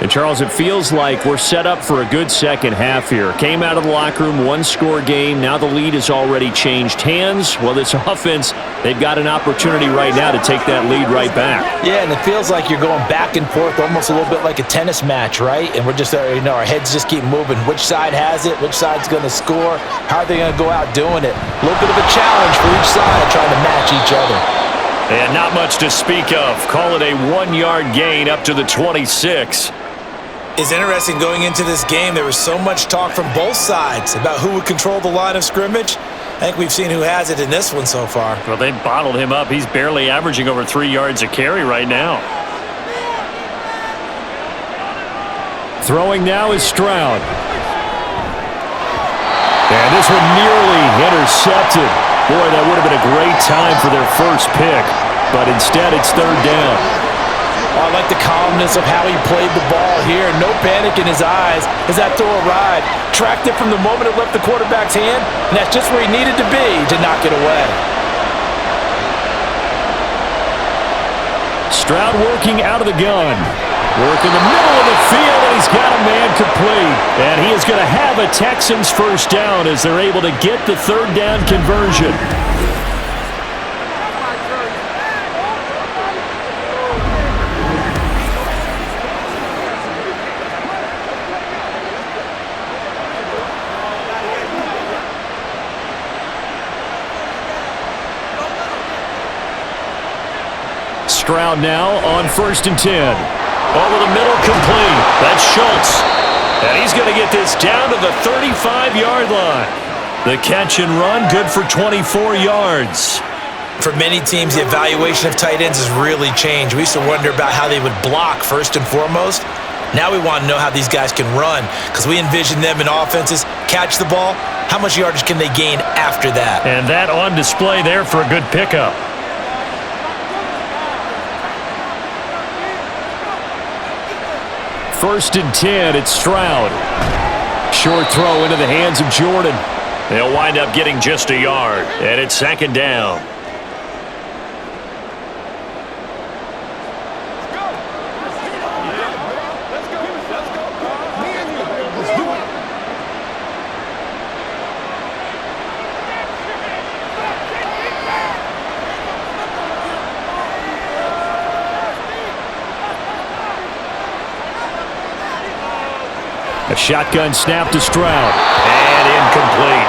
And Charles, it feels like we're set up for a good second half here. Came out of the locker room, 1-score game. Now the lead has already changed hands. Well, this offense, they've got an opportunity right now to take that lead right back. Yeah, and it feels like you're going back and forth, almost a little bit like a tennis match, right? And we're just, our heads just keep moving. Which side has it? Which side's going to score? How are they going to go out doing it? A little bit of a challenge for each side trying to match each other. And not much to speak of. Call it a 1-yard gain up to the 26. It's interesting going into this game. There was so much talk from both sides about who would control the line of scrimmage. I think we've seen who has it in this one so far. Well, they bottled him up. He's barely averaging over 3 yards a carry right now. Throwing now is Stroud. And this one nearly intercepted. Boy, that would have been a great time for their first pick. But instead, it's third down. I like the calmness of how he played the ball here. No panic in his eyes as that throw arrived. Tracked it from the moment it left the quarterback's hand, and that's just where he needed to be to knock it away. Stroud working out of the gun. Work in the middle of the field, and he's got a man complete. And he is going to have a Texans first down as they're able to get the third down conversion. Stroud now on 1st and 10. Over the middle, complete. That's Schultz. And he's going to get this down to the 35-yard line. The catch and run, good for 24 yards. For many teams, the evaluation of tight ends has really changed. We used to wonder about how they would block first and foremost. Now we want to know how these guys can run because we envision them in offenses, catch the ball. How much yardage can they gain after that? And that on display there for a good pickup. 1st and 10, it's Stroud. Short throw into the hands of Jordan. They'll wind up getting just a yard, and it's 2nd down. A shotgun snap to Stroud. And incomplete.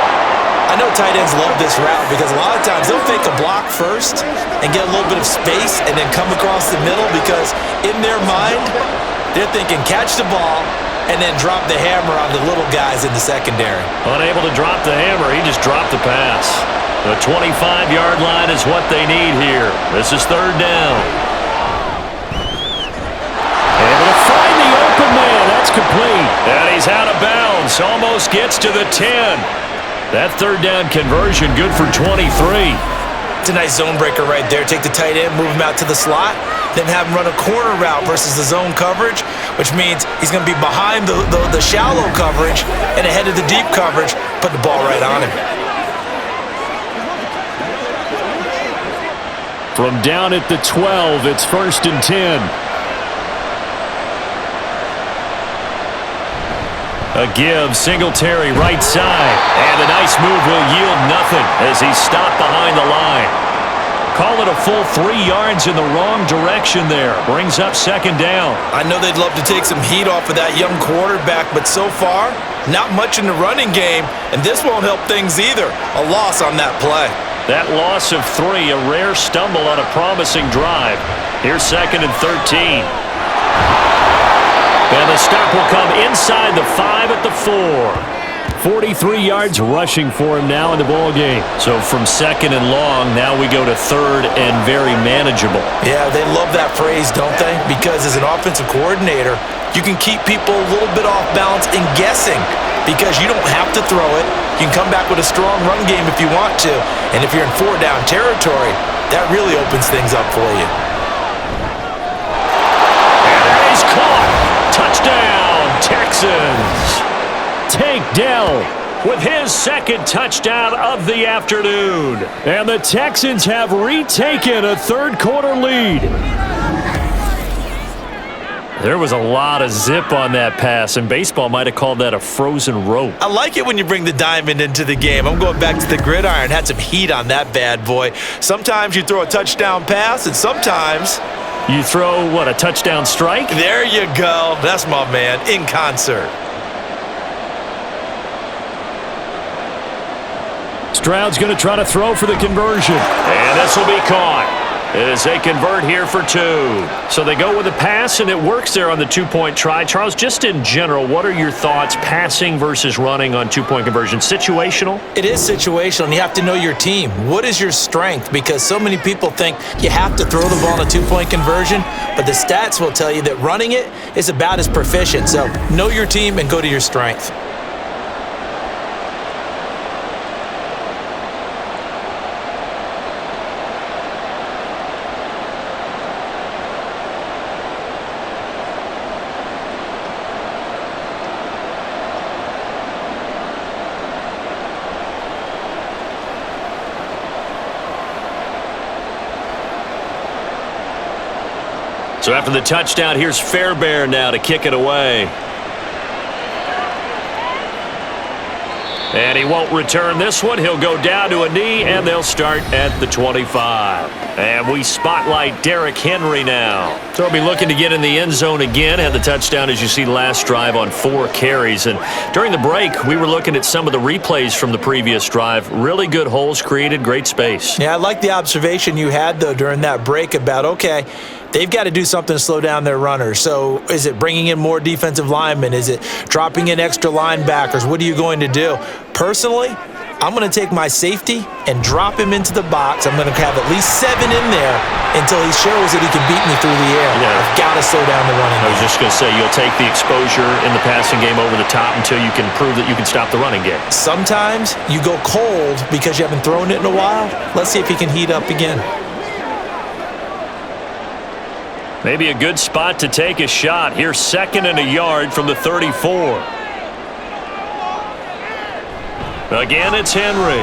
I know tight ends love this route because a lot of times they'll fake a block first and get a little bit of space and then come across the middle because in their mind, they're thinking catch the ball and then drop the hammer on the little guys in the secondary. Unable to drop the hammer, he just dropped the pass. The 25-yard line is what they need here. This is 3rd down. Able to find the open man. That's complete. And he's out of bounds. Almost gets to the 10. That 3rd down conversion good for 23. It's a nice zone breaker right there. Take the tight end, move him out to the slot, then have him run a corner route versus the zone coverage, which means he's going to be behind the shallow coverage and ahead of the deep coverage. Put the ball right on him. From down at the 12, it's 1st and 10. A give, Singletary right side. And the nice move will yield nothing as he's stopped behind the line. Call it a full 3 yards in the wrong direction there. Brings up 2nd down. I know they'd love to take some heat off of that young quarterback, but so far, not much in the running game, and this won't help things either. A loss on that play. That loss of 3, a rare stumble on a promising drive. Here's 2nd and 13. And the stop will come inside the 5 at the 4. 43 yards rushing for him now in the ballgame. So from 2nd and long, now we go to 3rd and very manageable. Yeah, they love that phrase, don't they? Because as an offensive coordinator, you can keep people a little bit off balance and guessing because you don't have to throw it. You can come back with a strong run game if you want to. And if you're in 4-down territory, that really opens things up for you. Touchdown, Texans. Tank Dell with his 2nd touchdown of the afternoon. And the Texans have retaken a 3rd quarter lead. There was a lot of zip on that pass, and baseball might have called that a frozen rope. I like it when you bring the diamond into the game. I'm going back to the gridiron. Had some heat on that bad boy. Sometimes you throw a touchdown pass, and sometimes you throw, what, a touchdown strike? There you go. That's my man, in concert. Stroud's going to try to throw for the conversion. And this will be caught as they convert here for 2. So they go with a pass, and it works there on the 2-point try. Charles, just in general, what are your thoughts passing versus running on 2-point conversion? Situational? It is situational, and you have to know your team. What is your strength? Because so many people think you have to throw the ball in a 2-point conversion, but the stats will tell you that running it is about as proficient. So know your team and go to your strength. So after the touchdown, here's Fairbairn now to kick it away. And he won't return this one. He'll go down to a knee, and they'll start at the 25. And we spotlight Derrick Henry now. So he'll be looking to get in the end zone again. Had the touchdown, as you see, last drive on 4 carries. And during the break, we were looking at some of the replays from the previous drive. Really good holes created, great space. Yeah, I like the observation you had, though, during that break about, okay, they've got to do something to slow down their runners. So is it bringing in more defensive linemen? Is it dropping in extra linebackers? What are you going to do? Personally, I'm going to take my safety and drop him into the box. I'm going to have at least 7 in there until he shows that he can beat me through the air. Yeah. I've got to slow down the running game. I was just going to say, you'll take the exposure in the passing game over the top until you can prove that you can stop the running game. Sometimes you go cold because you haven't thrown it in a while. Let's see if he can heat up again. Maybe a good spot to take a shot. Here's 2nd and a yard from the 34. Again, it's Henry.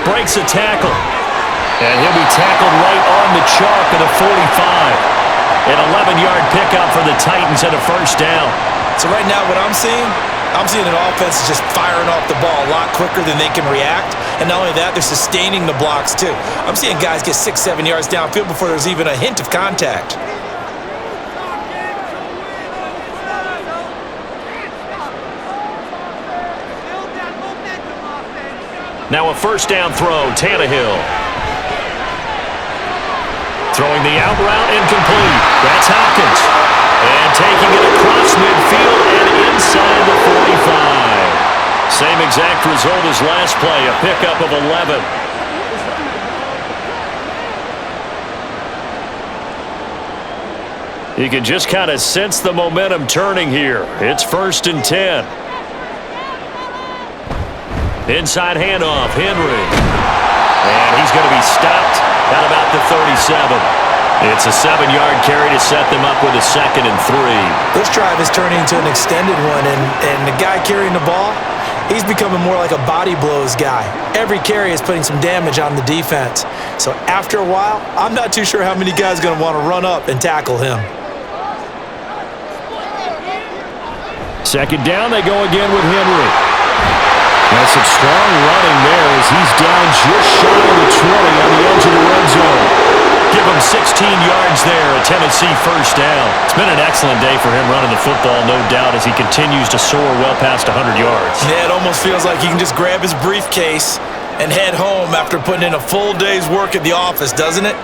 Breaks a tackle. And he'll be tackled right on the chalk of the 45. An 11-yard pickup for the Titans and a first down. So right now what I'm seeing an offense is just firing off the ball a lot quicker than they can react. And not only that, they're sustaining the blocks too. I'm seeing guys get 6-7 yards downfield before there's even a hint of contact. Now a first down throw, Tannehill. Throwing the out route, incomplete. That's Hopkins. And taking it across midfield and inside the 45. Same exact result as last play, a pickup of 11. You can just kind of sense the momentum turning here. It's 1st and 10. Inside handoff, Henry. And he's going to be stopped at about the 37. It's a 7-yard carry to set them up with a 2nd and 3. This drive is turning into an extended one, and the guy carrying the ball, he's becoming more like a body blows guy. Every carry is putting some damage on the defense. So after a while, I'm not too sure how many guys are going to want to run up and tackle him. 2nd down, they go again with Henry. That's some strong running there as he's down just shy of the 20 on the edge of the red zone. Give him 16 yards there, a Tennessee first down. It's been an excellent day for him running the football, no doubt, as he continues to soar well past 100 yards. Yeah, it almost feels like he can just grab his briefcase and head home after putting in a full day's work at the office, doesn't it?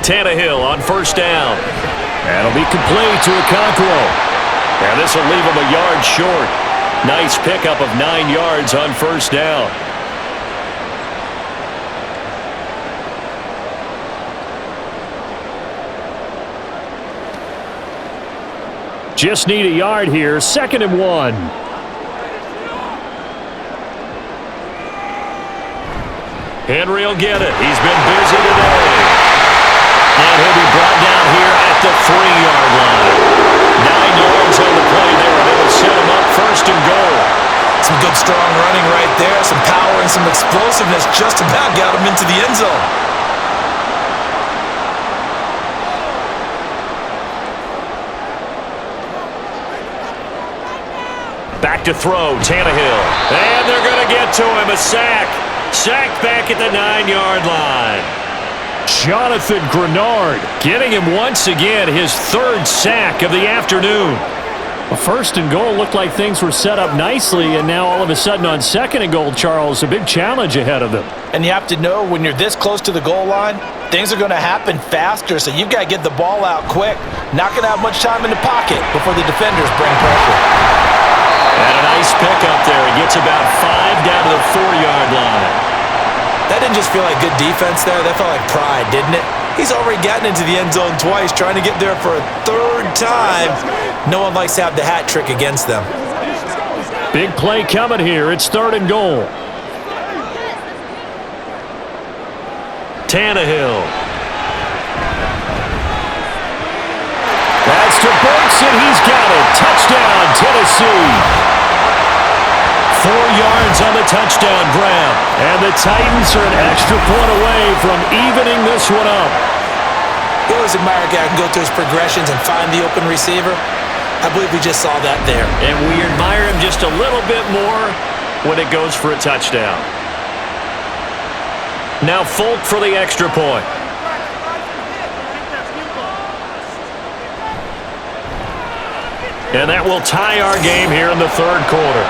Tannehill on first down. That'll be complete to Okonkwo. And this will leave him a yard short. Nice pickup of 9 yards on first down. Just need a yard here. 2nd and 1. Henry will get it. He's been busy today. And he'll be brought down here at the 3-yard line. 9 yards on the play there, and it'll set him up 1st and goal. Some good, strong running right there. Some power and some explosiveness just about got him into the end zone. Back to throw, Tannehill. And they're going to get to him, a sack. Sacked back at the 9-yard line. Jonathan Grenard getting him once again, his 3rd sack of the afternoon. A 1st and goal looked like things were set up nicely, and now all of a sudden on 2nd and goal, Charles, a big challenge ahead of them. And you have to know when you're this close to the goal line, things are going to happen faster, so you've got to get the ball out quick. Not going to have much time in the pocket before the defenders bring pressure. And a nice pickup there. He gets about 5 down to the 4-yard line. That didn't just feel like good defense there. That felt like pride, didn't it? He's already gotten into the end zone twice, trying to get there for a 3rd time. No one likes to have the hat trick against them. Big play coming here. It's 3rd and goal. Tannehill. That's to Burks, and he's got it. Touchdown, Tennessee. 4 yards on the touchdown grab. And the Titans are an extra point away from evening this one up. You always admire a guy who can go through his progressions and find the open receiver. I believe we just saw that there. And we admire him just a little bit more when it goes for a touchdown. Now Folk for the extra point. And that will tie our game here in the third quarter.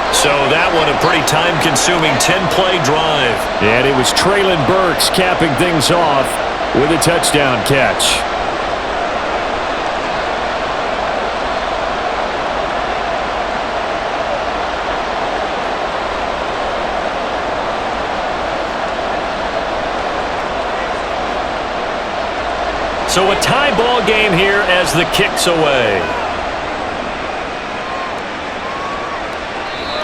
So that one a pretty time-consuming 10-play drive. And it was Traylon Burks capping things off with a touchdown catch. So a tie ball game here as the kick's away.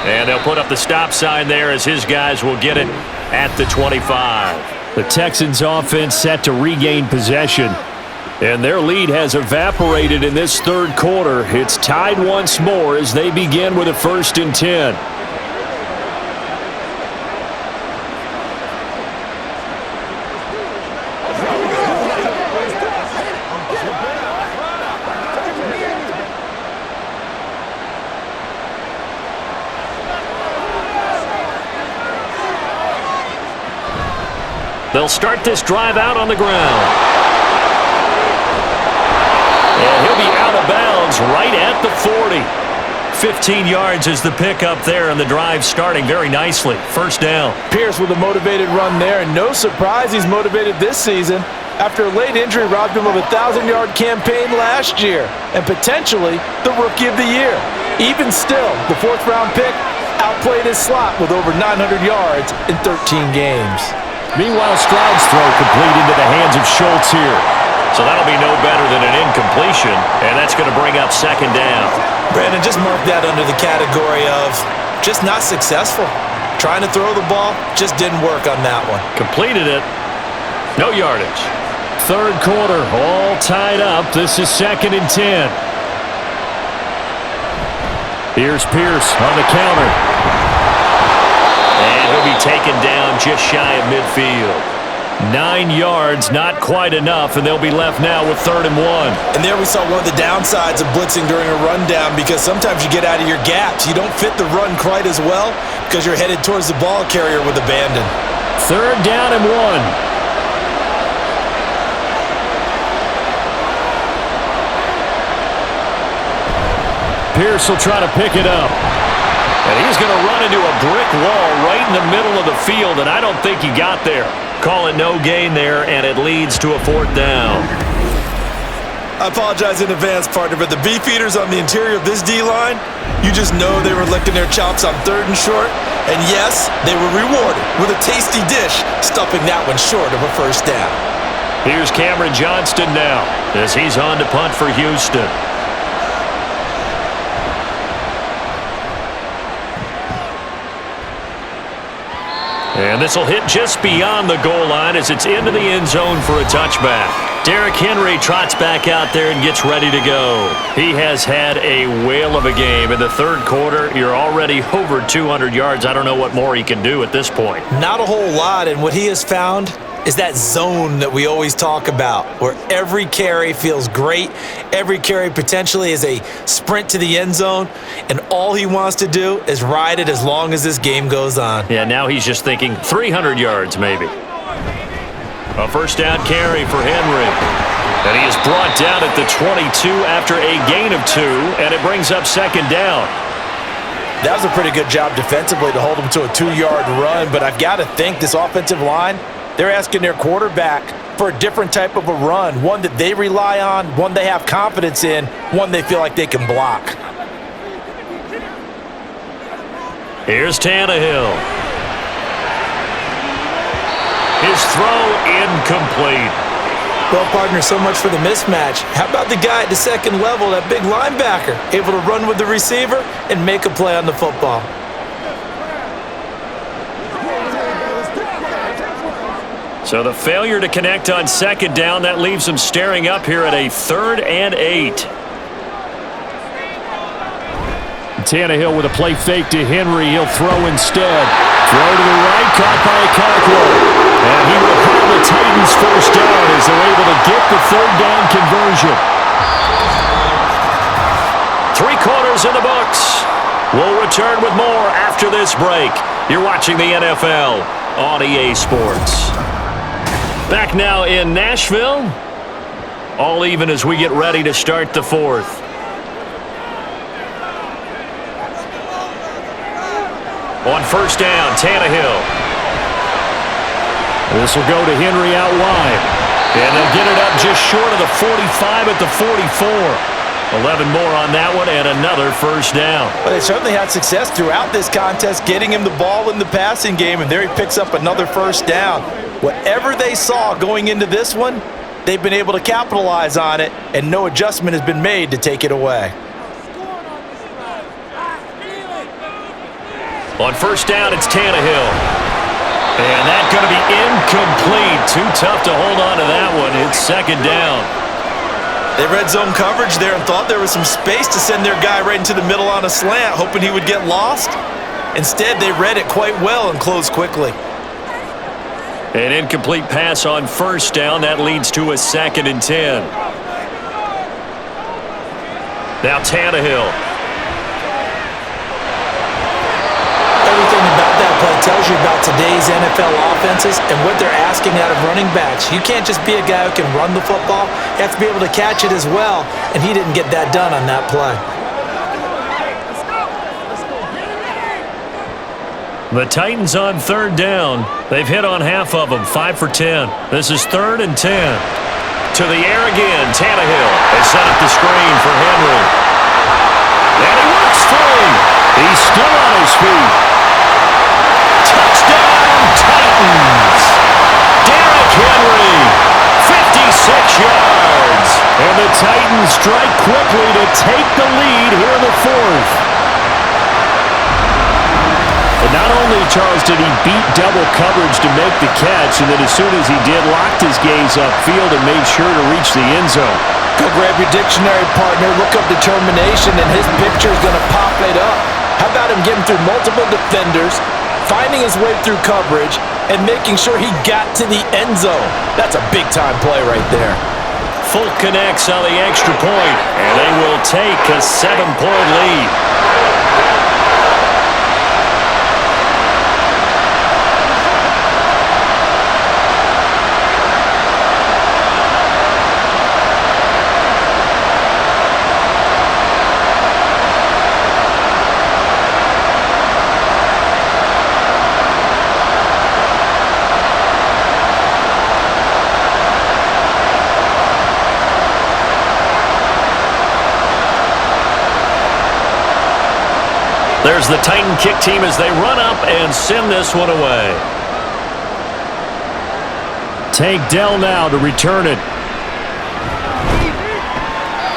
And they'll put up the stop sign there as his guys will get it at the 25. The Texans offense set to regain possession. And their lead has evaporated in this third quarter. It's tied once more as they begin with a 1st and 10. They'll start this drive out on the ground. And he'll be out of bounds right at the 40. 15 yards is the pickup there, and the drive starting very nicely. First down. Pierce with a motivated run there, and no surprise he's motivated this season after a late injury robbed him of a 1,000-yard campaign last year and potentially the Rookie of the Year. Even still, the 4th-round pick outplayed his slot with over 900 yards in 13 games. Meanwhile, Stroud's throw complete into the hands of Schultz here. So that'll be no better than an incompletion, and that's going to bring up second down. Brandon, just mark that under the category of just not successful. Trying to throw the ball, just didn't work on that one. Completed it. No yardage. Third quarter, all tied up. This is 2nd and 10. Here's Pierce on the counter. And he'll be taken down just shy of midfield. 9 yards, not quite enough, and they'll be left now with 3rd and 1. And there we saw one of the downsides of blitzing during a rundown, because sometimes you get out of your gaps. You don't fit the run quite as well because you're headed towards the ball carrier with abandon. 3rd down and 1. Pierce will try to pick it up. And he's going to run into a brick wall right in the middle of the field, and I don't think he got there. Call it no gain there, and it leads to a 4th down. I apologize in advance, partner, but the beefeaters on the interior of this D-line, you just know they were licking their chops on 3rd and short. And yes, they were rewarded with a tasty dish, stuffing that one short of a 1st down. Here's Cameron Johnston now as he's on to punt for Houston. And this will hit just beyond the goal line as it's into the end zone for a touchback. Derrick Henry trots back out there and gets ready to go. He has had a whale of a game. In the third quarter, you're already over 200 yards. I don't know what more he can do at this point. Not a whole lot, and what he has found is that zone that we always talk about, where every carry feels great. Every carry potentially is a sprint to the end zone, and all he wants to do is ride it as long as this game goes on. Yeah, now he's just thinking 300 yards maybe. A 1st down carry for Henry. And he is brought down at the 22 after a gain of 2, and it brings up 2nd down. That was a pretty good job defensively to hold him to a 2-yard run, but I've got to think this offensive line, they're asking their quarterback for a different type of a run, one that they rely on, one they have confidence in, one they feel like they can block. Here's Tannehill. His throw incomplete. Well, partner, so much for the mismatch. How about the guy at the second level, that big linebacker, able to run with the receiver and make a play on the football? So the failure to connect on 2nd down, that leaves them staring up here at a 3rd and 8. Tannehill with a play fake to Henry. He'll throw instead. Throw to the right, caught by Okonkwo. And he will have the Titans first down as they're able to get the third down conversion. 3 quarters in the books. We'll return with more after this break. You're watching the NFL on EA Sports. Back now in Nashville. All even as we get ready to start the fourth. On first down, Tannehill. This will go to Henry out wide. And they'll get it up just short of the 45 at the 44. 11 more on that one and another first down. But they certainly had success throughout this contest, getting him the ball in the passing game, and there he picks up another first down. Whatever they saw going into this one, they've been able to capitalize on it, and no adjustment has been made to take it away. On first down, it's Tannehill. And that's going to be incomplete. Too tough to hold on to that one. It's second down. They read zone coverage there and thought there was some space to send their guy right into the middle on a slant, hoping he would get lost. Instead, they read it quite well and closed quickly. An incomplete pass on first down. That leads to a 2nd and 10. Now Tannehill. Everything about that play tells you about today's NFL offenses and what they're asking out of running backs. You can't just be a guy who can run the football. You have to be able to catch it as well, and he didn't get that done on that play. The Titans on third down. They've hit on half of them, 5 for 10. This is 3rd and 10. To the air again, Tannehill. They set up the screen for Henry. And he works free. He's still on his feet. Touchdown, Titans! Derrick Henry, 56 yards. And the Titans strike quickly to take the lead here in the fourth. And not only, Charles, did he beat double coverage to make the catch, and then as soon as he did, locked his gaze upfield and made sure to reach the end zone. Go grab your dictionary, partner, look up determination, and his picture is going to pop it up. How about him getting through multiple defenders, finding his way through coverage, and making sure he got to the end zone? That's a big-time play right there. Full connects on the extra point, and they will take a 7-point lead. There's the Titan kick team as they run up and send this one away. Tank Dell now to return it.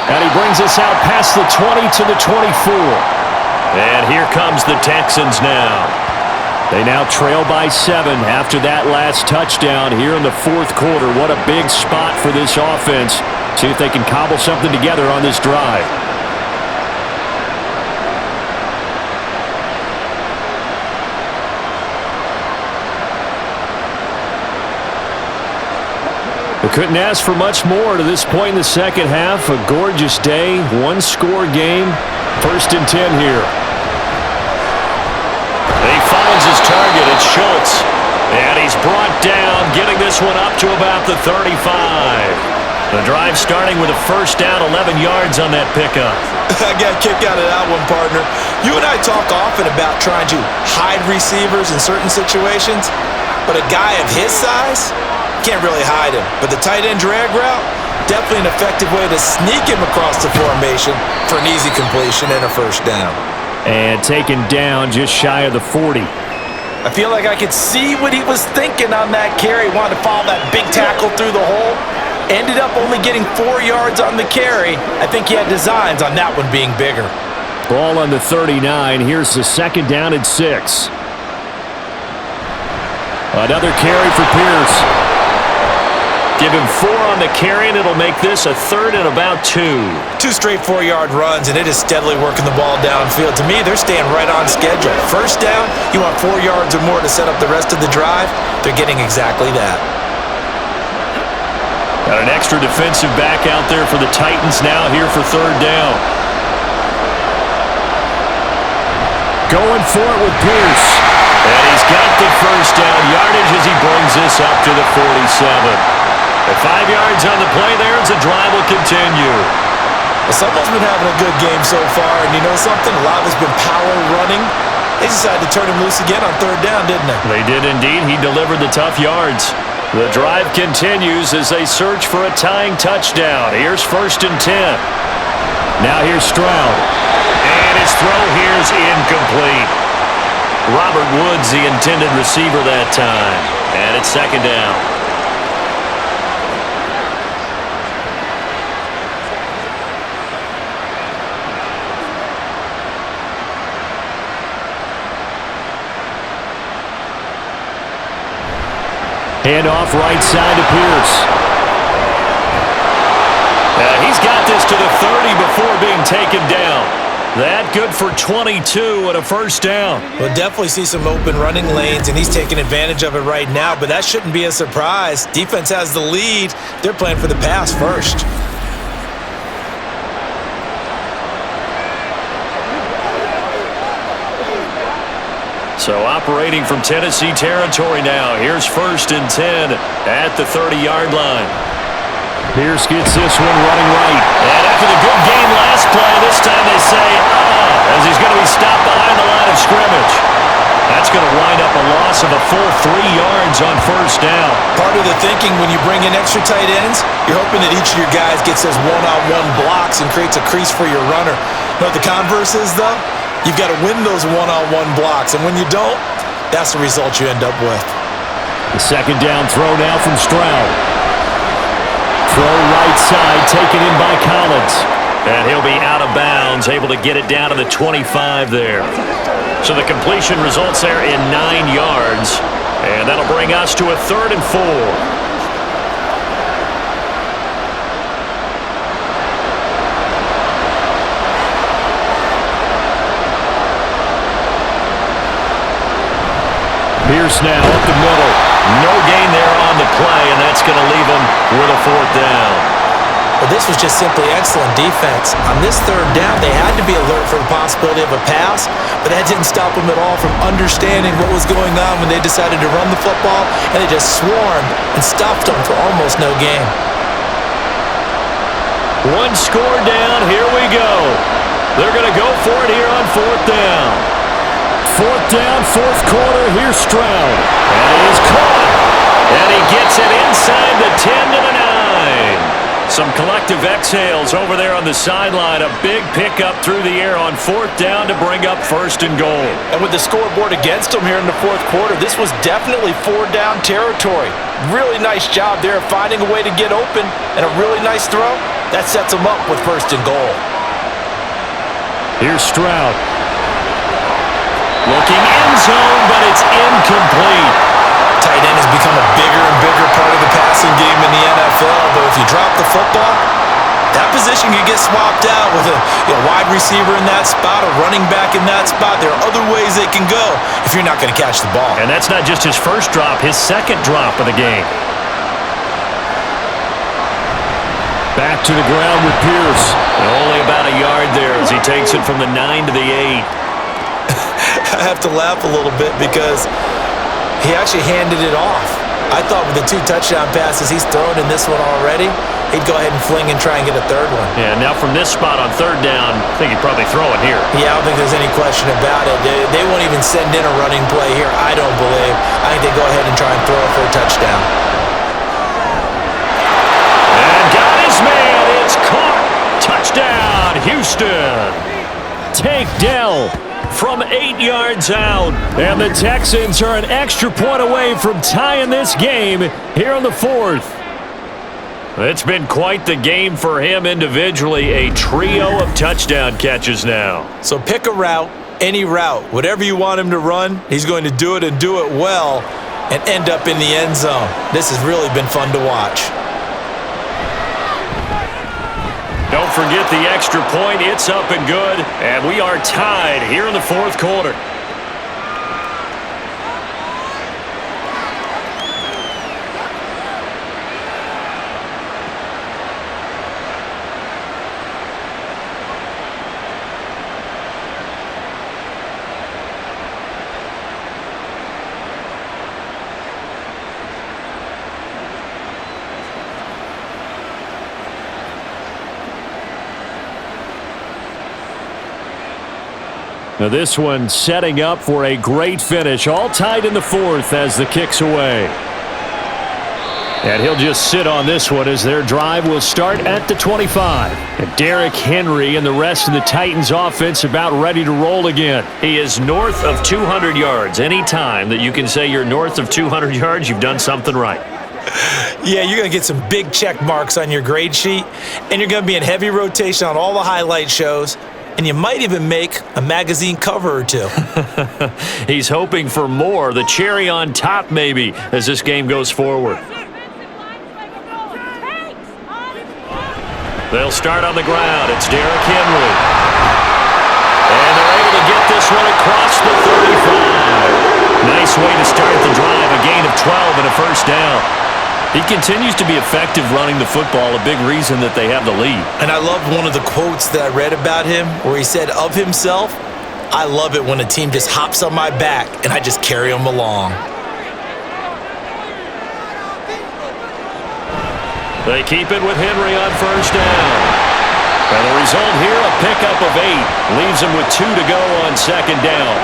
And he brings us out past the 20 to the 24. And here comes the Texans now. They now trail by 7 after that last touchdown here in the fourth quarter. What a big spot for this offense. See if they can cobble something together on this drive. We couldn't ask for much more to this point in the second half. A gorgeous day, one-score game. 1st and 10 here. He finds his target. It's Schultz. And he's brought down, getting this one up to about the 35. The drive starting with a first down, 11 yards on that pickup. I got a kick out of that one, partner. You and I talk often about trying to hide receivers in certain situations, but a guy of his size can't really hide him. But the tight end drag route, definitely an effective way to sneak him across the formation for an easy completion and a first down. And taken down just shy of the 40. I feel like I could see what he was thinking on that carry. Wanted to follow that big tackle through the hole. Ended up only getting 4 yards on the carry. I think he had designs on that one being bigger. Ball on the 39. Here's the 2nd down and 6. Another carry for Pierce. Give him 4 on the carry, and it'll make this a 3rd and about 2. 2 straight 4-yard runs, and it is steadily working the ball downfield. To me, they're staying right on schedule. First down, you want 4 yards or more to set up the rest of the drive. They're getting exactly that. Got an extra defensive back out there for the Titans now here for 3rd down. Going for it with Pierce. And he's got the first down yardage as he brings this up to the 47. At 5 yards on the play there, as the drive will continue. Well, someone's been having a good game so far, and you know something? A lot of it's been power running. They decided to turn him loose again on 3rd down, didn't they? They did indeed. He delivered the tough yards. The drive continues as they search for a tying touchdown. Here's 1st and 10. Now here's Stroud. And his throw here is incomplete. Robert Woods, the intended receiver that time. And it's 2nd down. Handoff right side to Pierce. He's got this to the 30 before being taken down. That good for 22 and a 1st down. We'll definitely see some open running lanes, and he's taking advantage of it right now, but that shouldn't be a surprise. Defense has the lead. They're playing for the pass first. So operating from Tennessee territory now. Here's 1st and 10 at the 30-yard line. Pierce gets this one running right. And after the good game last play, this time they say, as he's going to be stopped behind the line of scrimmage. That's going to wind up a loss of a full 3 yards on 1st down. Part of the thinking when you bring in extra tight ends, you're hoping that each of your guys gets those one-on-one blocks and creates a crease for your runner. You know what the converse is, though? You've got to win those one-on-one blocks, and when you don't, that's the result you end up with. The 2nd down throw now from Stroud. Throw right side, taken in by Collins. And he'll be out of bounds, able to get it down to the 25 there. So the completion results there in 9 yards, and that'll bring us to a 3rd and 4. Pierce now up the middle. No gain there on the play, and that's going to leave him with a 4th down. But this was just simply excellent defense. On this 3rd down, they had to be alert for the possibility of a pass, but that didn't stop them at all from understanding what was going on when they decided to run the football, and they just swarmed and stopped them for almost no gain. 1 score down. Here we go. They're going to go for it here on 4th down. 4th down, 4th quarter. Here's Stroud. And he is caught. And he gets it inside the 10 to the 9. Some collective exhales over there on the sideline. A big pickup through the air on 4th down to bring up 1st and goal. And with the scoreboard against them here in the 4th quarter, this was definitely 4-down territory. Really nice job there finding a way to get open, and a really nice throw. That sets them up with 1st and goal. Here's Stroud. Looking end zone, but it's incomplete. Tight end has become a bigger and bigger part of the passing game in the NFL, but if you drop the football, that position can get swapped out with a wide receiver in that spot, a running back in that spot. There are other ways they can go if you're not going to catch the ball. And that's not just his first drop, his 2nd drop of the game. Back to the ground with Pierce. And only about a yard there as he takes it from the 9 to the 8. I have to laugh a little bit because he actually handed it off. I thought with the 2 touchdown passes he's thrown in this one already, he'd go ahead and fling and try and get a 3rd one. Yeah, now from this spot on 3rd down, I think he'd probably throw it here. Yeah, I don't think there's any question about it. They won't even send in a running play here, I don't believe. I think they go ahead and try and throw it for a touchdown. And got his man. It's caught. Touchdown, Houston. Tank Dell from 8 yards out. And the Texans are an extra point away from tying this game here on the 4th. It's been quite the game for him individually. A trio of touchdown catches now. So pick a route, any route. Whatever you want him to run, he's going to do it and do it well and end up in the end zone. This has really been fun to watch. Don't forget the extra point. It's up and good. And we are tied here in the fourth quarter. Now this one setting up for a great finish. All tied in the fourth as the kick's away. And he'll just sit on this one as their drive will start at the 25. And Derrick Henry and the rest of the Titans offense about ready to roll again. He is north of 200 yards. Any time that you can say you're north of 200 yards, you've done something right. Yeah, you're going to get some big check marks on your grade sheet, and you're going to be in heavy rotation on all the highlight shows. And you might even make a magazine cover or two. He's hoping for more, the cherry on top maybe, as this game goes forward. They'll start on the ground. It's Derrick Henry. And they're able to get this one across the 35. Nice way to start the drive, a gain of 12 and a first down. He continues to be effective running the football, a big reason that they have the lead. And I love one of the quotes that I read about him where he said of himself, "I love it when a team just hops on my back and I just carry them along." They keep it with Henry on first down. And the result here, a pickup of 8. Leaves him with 2 to go on second down.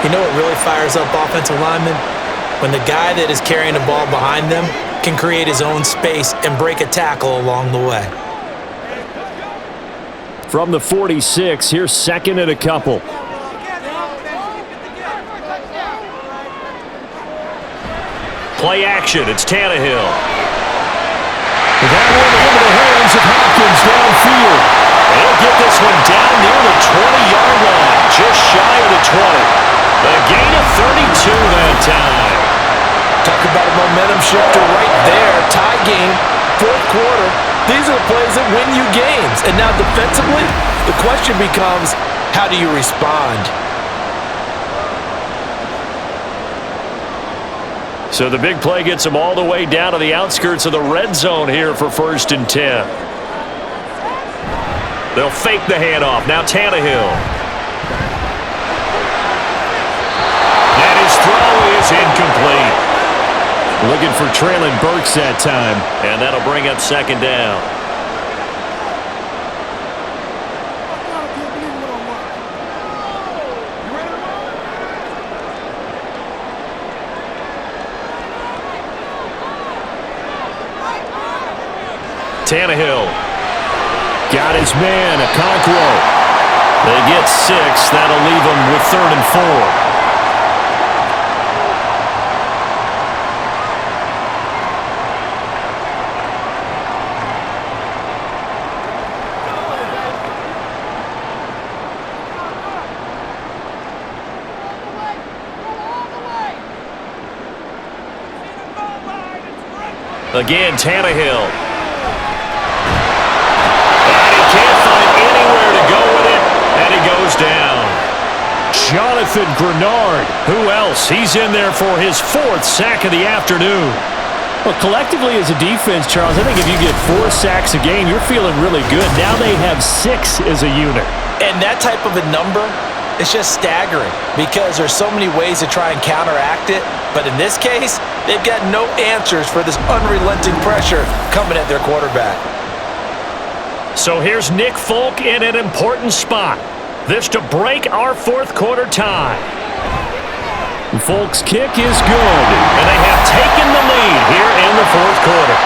You know what really fires up offensive linemen? When the guy that is carrying the ball behind them can create his own space and break a tackle along the way. From the 46, here's second and a couple. Play action, it's Tannehill. That one into the hands of Hopkins downfield. He'll get this one down near the 20-yard line, just shy of the 20. A gain of 32 that time. Talk about a momentum shifter right there. Tie game, fourth quarter. These are the plays that win you games. And now defensively, the question becomes, how do you respond? So the big play gets them all the way down to the outskirts of the red zone here for 1st and 10. They'll fake the handoff. Now Tannehill. And his throw is incomplete. Looking for Traylon Burks that time. And that'll bring up second down. Tannehill. Got his man, Okonkwo. They get 6. That'll leave them with 3rd and 4. Again, Tannehill. And he can't find anywhere to go with it, and he goes down. Jonathan Grenard. Who else? He's in there for his 4th sack of the afternoon. Well, collectively as a defense, Charles, I think if you get 4 sacks a game, you're feeling really good. Now they have 6 as a unit. And that type of a number, it's just staggering because there's so many ways to try and counteract it. But in this case, they've got no answers for this unrelenting pressure coming at their quarterback. So here's Nick Folk in an important spot. This to break our fourth quarter tie. Folk's kick is good. And they have taken the lead here in the fourth quarter.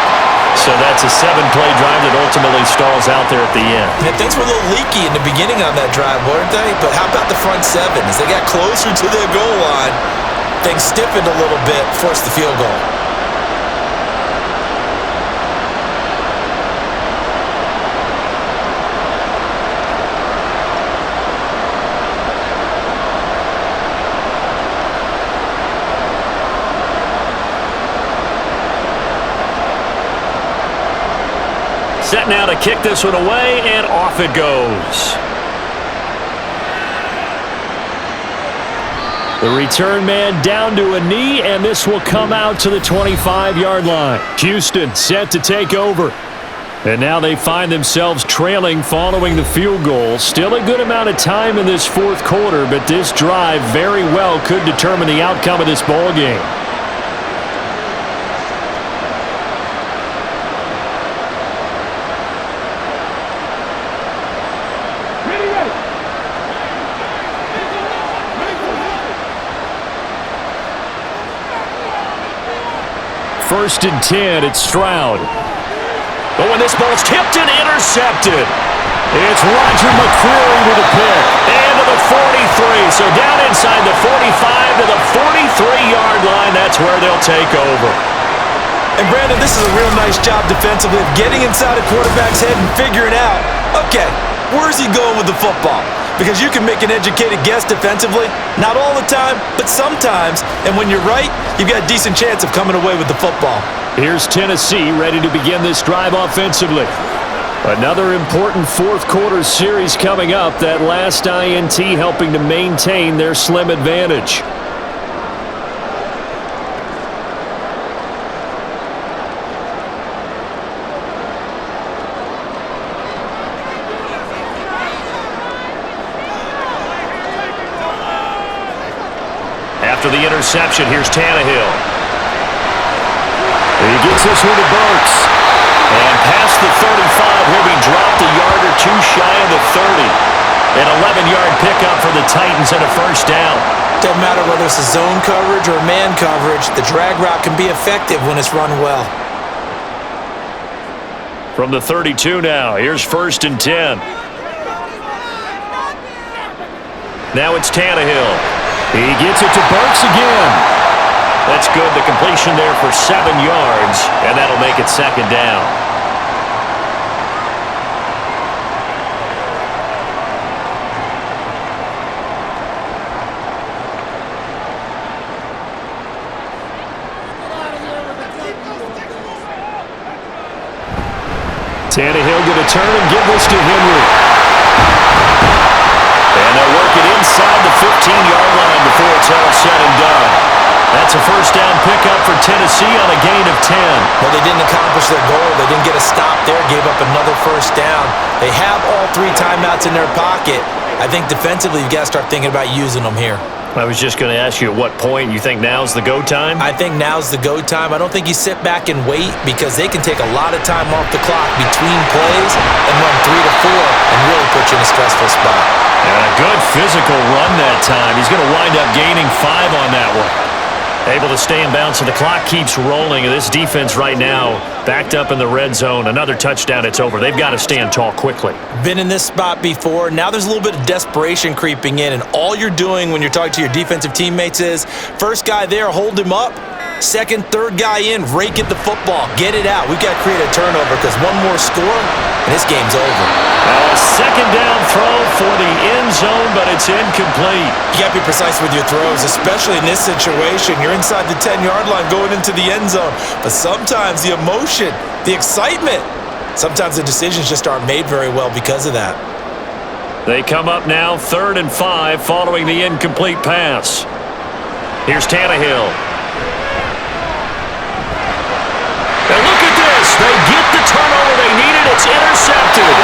So that's a 7-play drive that ultimately stalls out there at the end. And things were a little leaky in the beginning on that drive, weren't they? But how about the front 7? As they got closer to their goal line, things stiffened a little bit, forced the field goal. set now to kick this one away, and off it goes. The return man down to a knee, and this will come out to the 25-yard line. Houston set to take over. And now they find themselves trailing following the field goal. Still a good amount of time in this fourth quarter, but this drive very well could determine the outcome of this ball game. First and 10, it's Stroud. But when this ball's tipped and intercepted, it's Roger McCreary with a pick. And to the 43, so down inside the 45 to the 43-yard line, that's where they'll take over. And Brandon, this is a real nice job defensively of getting inside a quarterback's head and figuring out, okay, where's he going with the football? Because you can make an educated guess defensively, not all the time, but sometimes. And when you're right, you've got a decent chance of coming away with the football. Here's Tennessee ready to begin this drive offensively. Another important fourth quarter series coming up. That last INT helping to maintain their slim advantage. After the interception, here's Tannehill. He gets this one to Burks. And past the 35, he'll be dropped a yard or two shy of the 30. An 11-yard pickup for the Titans and a first down. Doesn't matter whether it's a zone coverage or man coverage, the drag route can be effective when it's run well. From the 32 now, here's first and 10. Now it's Tannehill. He gets it to Burks again. That's good. The completion there for 7 yards, and that'll make it second down. Tannehill going to turn and give this to Henry. And they'll work it inside the 15-yard line before it's all said and done. That's a first down pickup for Tennessee on a gain of 10. Well, they didn't accomplish their goal. They didn't get a stop there, gave up another first down. They have all 3 timeouts in their pocket. I think defensively you've got to start thinking about using them here. I was just going to ask you at what point you think now's the go time? I think now's the go time. I don't think you sit back and wait because they can take a lot of time off the clock between plays and run 3 to 4 and really put you in a stressful spot. And a good physical run that time. He's going to wind up gaining 5 on that one. Able to stay in bounds, and the clock keeps rolling. And this defense right now backed up in the red zone. Another touchdown, it's over. They've got to stand tall quickly. Been in this spot before. Now there's a little bit of desperation creeping in, and all you're doing when you're talking to your defensive teammates is first guy there, hold him up. Second, third guy in, rake at the football. Get it out. We've got to create a turnover because one more score, and this game's over. A second down throw for the end zone, but it's incomplete. You got to be precise with your throws, especially in this situation. You're inside the 10-yard line going into the end zone. But sometimes the emotion, the excitement, sometimes the decisions just aren't made very well because of that. They come up now 3rd and 5 following the incomplete pass. Here's Tannehill. And look at this. They get the turnover they needed. It's intercepted.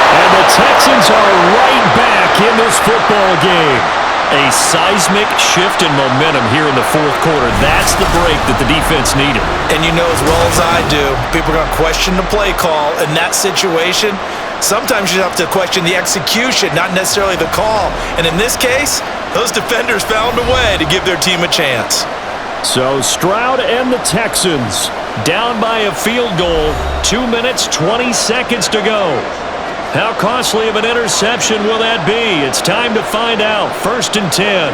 And the Texans are right back in this football game. A seismic shift in momentum here in the fourth quarter. That's the break that the defense needed. And you know as well as I do, people are going to question the play call in that situation. Sometimes you have to question the execution, not necessarily the call. And in this case, those defenders found a way to give their team a chance. So Stroud and the Texans down by a field goal. 2 minutes, 20 seconds to go. How costly of an interception will that be? It's time to find out. 1st and 10.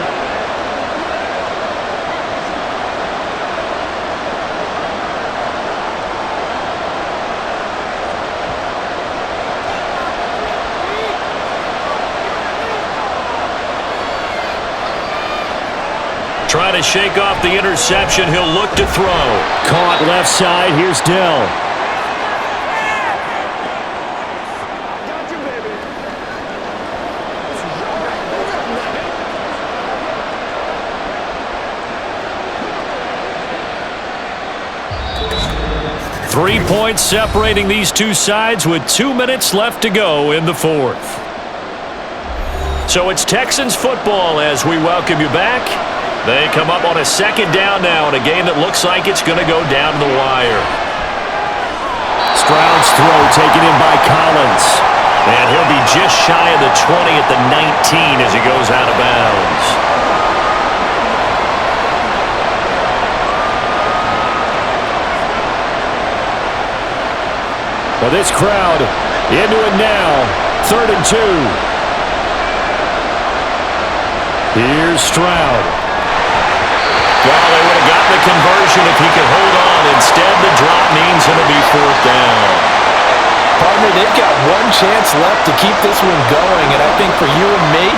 Trying to shake off the interception. He'll look to throw. Caught left side. Here's Dell. 3 points separating these two sides with 2 minutes left to go in the fourth. So it's Texans football as we welcome you back. They come up on a second down now in a game that looks like it's going to go down to the wire. Stroud's throw taken in by Collins. And he'll be just shy of the 20 at the 19 as he goes out of bounds. Well, this crowd into it now. 3rd and 2. Here's Stroud. Well, they would have gotten the conversion if he could hold on. Instead, the drop means it'll be 4th down. Partner, they've got one chance left to keep this one going, and I think for you and me,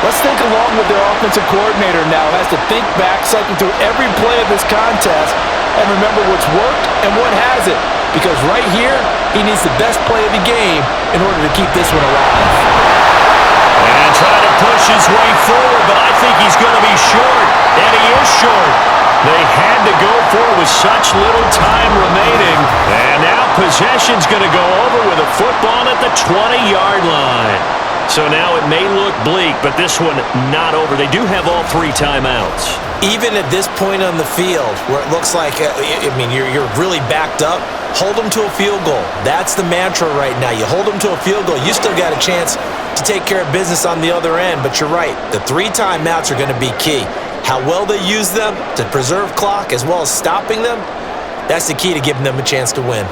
let's think along with their offensive coordinator now. Has to think back, cycle through every play of this contest, and remember what's worked and what hasn't. Because right here, he needs the best play of the game in order to keep this one alive. And trying to push his way forward, but I think he's going to be short, and he is short. They had to go for it with such little time remaining, and now possession's going to go over with a football at the 20-yard line. So now it may look bleak, but this one not over. They do have all 3 timeouts. Even at this point on the field, where it looks like, you're really backed up, hold them to a field goal. That's the mantra right now. You hold them to a field goal, you still got a chance to take care of business on the other end. But you're right, the 3 timeouts are going to be key. How well they use them to preserve clock as well as stopping them, that's the key to giving them a chance to win.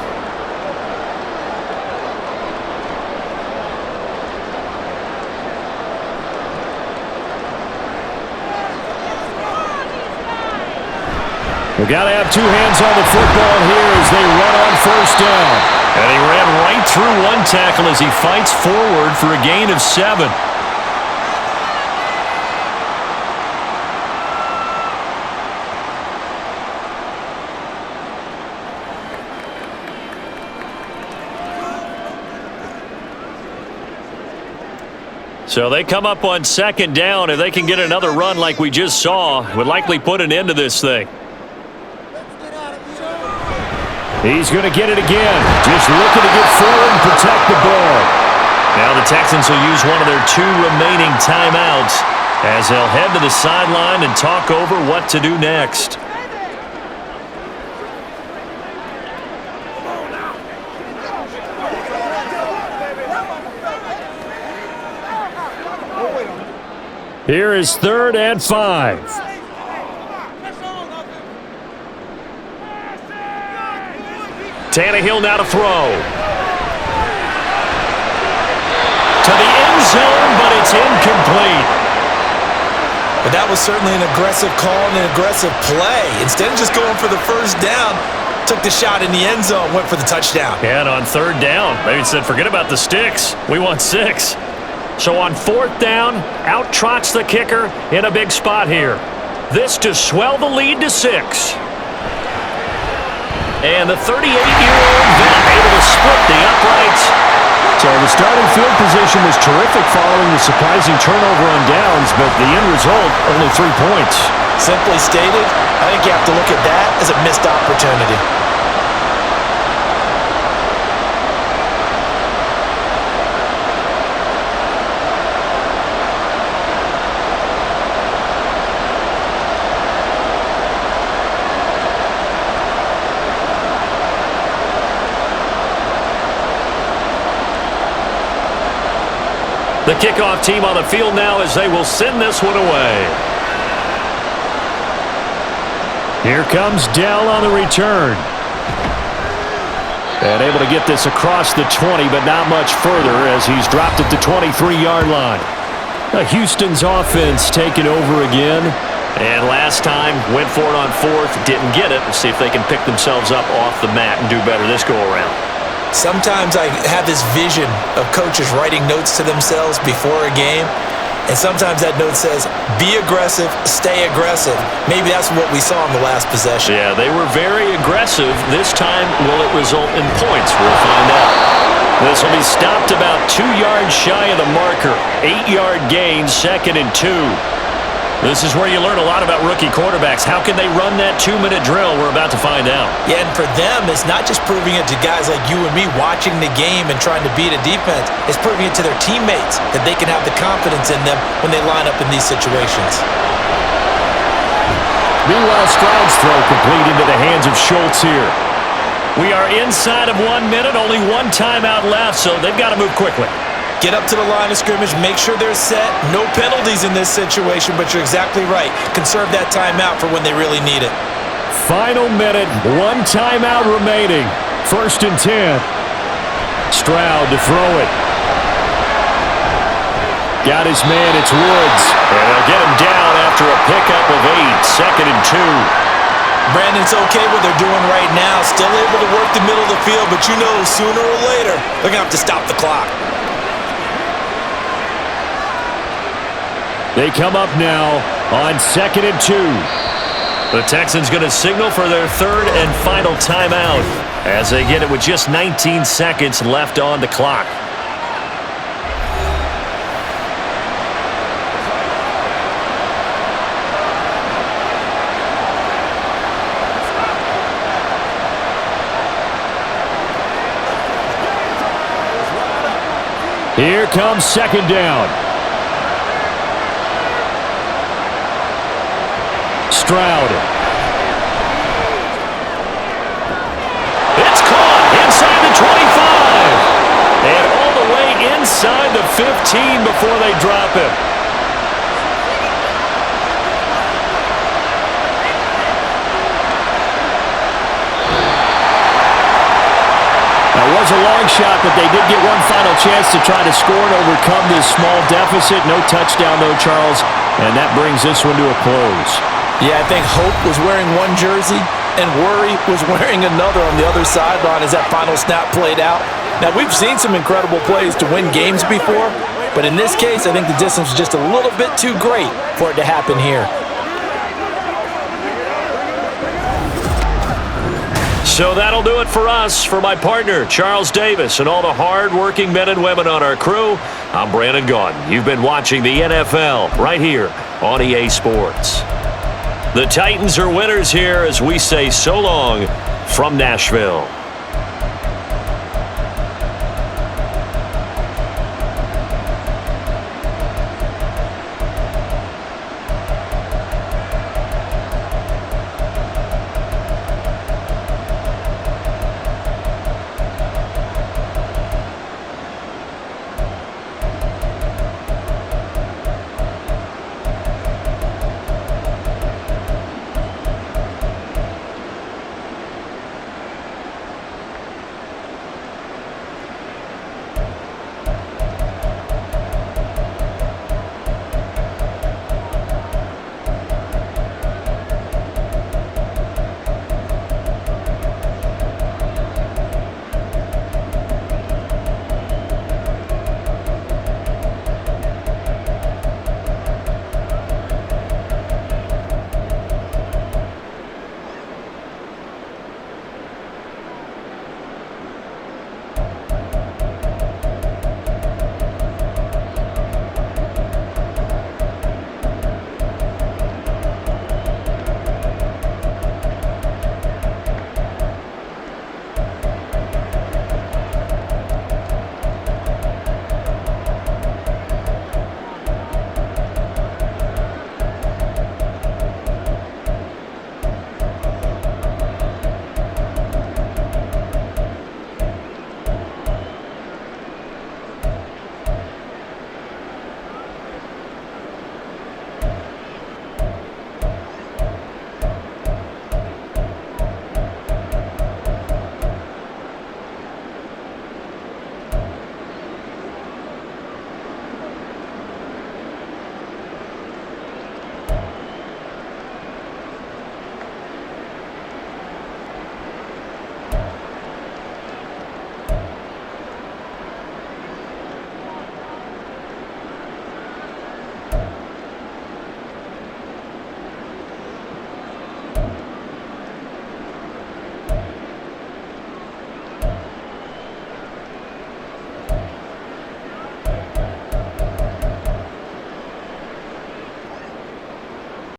We've got to have 2 hands on the football here as they run on 1st down. And he ran right through one tackle as he fights forward for a gain of 7. So they come up on 2nd down. If they can get another run like we just saw, would likely put an end to this thing. He's going to get it again. Just looking to get forward and protect the ball. Now the Texans will use one of their 2 remaining timeouts as they'll head to the sideline and talk over what to do next. Here is 3rd and 5. Tannehill now to throw. To the end zone, but it's incomplete. But that was certainly an aggressive call and an aggressive play. Instead of just going for the 1st down, took the shot in the end zone, went for the touchdown. And on 3rd down, they said, forget about the sticks. We want 6. So on 4th down, out trots the kicker in a big spot here. This to swell the lead to 6. And the 38-year-old vet able to split the uprights. So the starting field position was terrific following the surprising turnover on downs, but the end result, only 3 points. Simply stated, I think you have to look at that as a missed opportunity. The kickoff team on the field now as they will send this one away. Here comes Dell on the return. And able to get this across the 20, but not much further as he's dropped at the 23-yard line. Houston's offense taking over again. And last time, went for it on 4th, didn't get it. Let's see if they can pick themselves up off the mat and do better this go-around. Sometimes I have this vision of coaches writing notes to themselves before a game, and sometimes that note says, be aggressive, stay aggressive. Maybe that's what we saw in the last possession. Yeah, they were very aggressive. This time, will it result in points? We'll find out. This will be stopped about 2 yards shy of the marker. 8-yard gain, 2nd and 2. This is where you learn a lot about rookie quarterbacks. How can they run that 2-minute drill? We're about to find out. Yeah, and for them, it's not just proving it to guys like you and me watching the game and trying to beat a defense. It's proving it to their teammates that they can have the confidence in them when they line up in these situations. Meanwhile, Stroud's throw complete into the hands of Schultz here. We are inside of 1 minute, only one timeout left, so they've got to move quickly. Get up to the line of scrimmage, make sure they're set. No penalties in this situation, but you're exactly right. Conserve that timeout for when they really need it. Final minute, one timeout remaining. 1st and 10. Stroud to throw it. Got his man, it's Woods. And they'll get him down after a pickup of 8, 2nd and 2. Brandon's okay what they're doing right now. Still able to work the middle of the field, but you know sooner or later, they're going to have to stop the clock. They come up now on 2nd and 2. The Texans going to signal for their 3rd and final timeout as they get it with just 19 seconds left on the clock. Here comes 2nd down. Stroud. It's caught inside the 25. And all the way inside the 15 before they drop him. That was a long shot, but they did get one final chance to try to score and overcome this small deficit. No touchdown, though, Charles. And that brings this one to a close. Yeah, I think hope was wearing one jersey and worry was wearing another on the other sideline as that final snap played out. Now, we've seen some incredible plays to win games before, but in this case, I think the distance was just a little bit too great for it to happen here. So that'll do it for us. For my partner, Charles Davis, and all the hard-working men and women on our crew, I'm Brandon Gaudin. You've been watching the NFL right here on EA Sports. The Titans are winners here as we say so long from Nashville.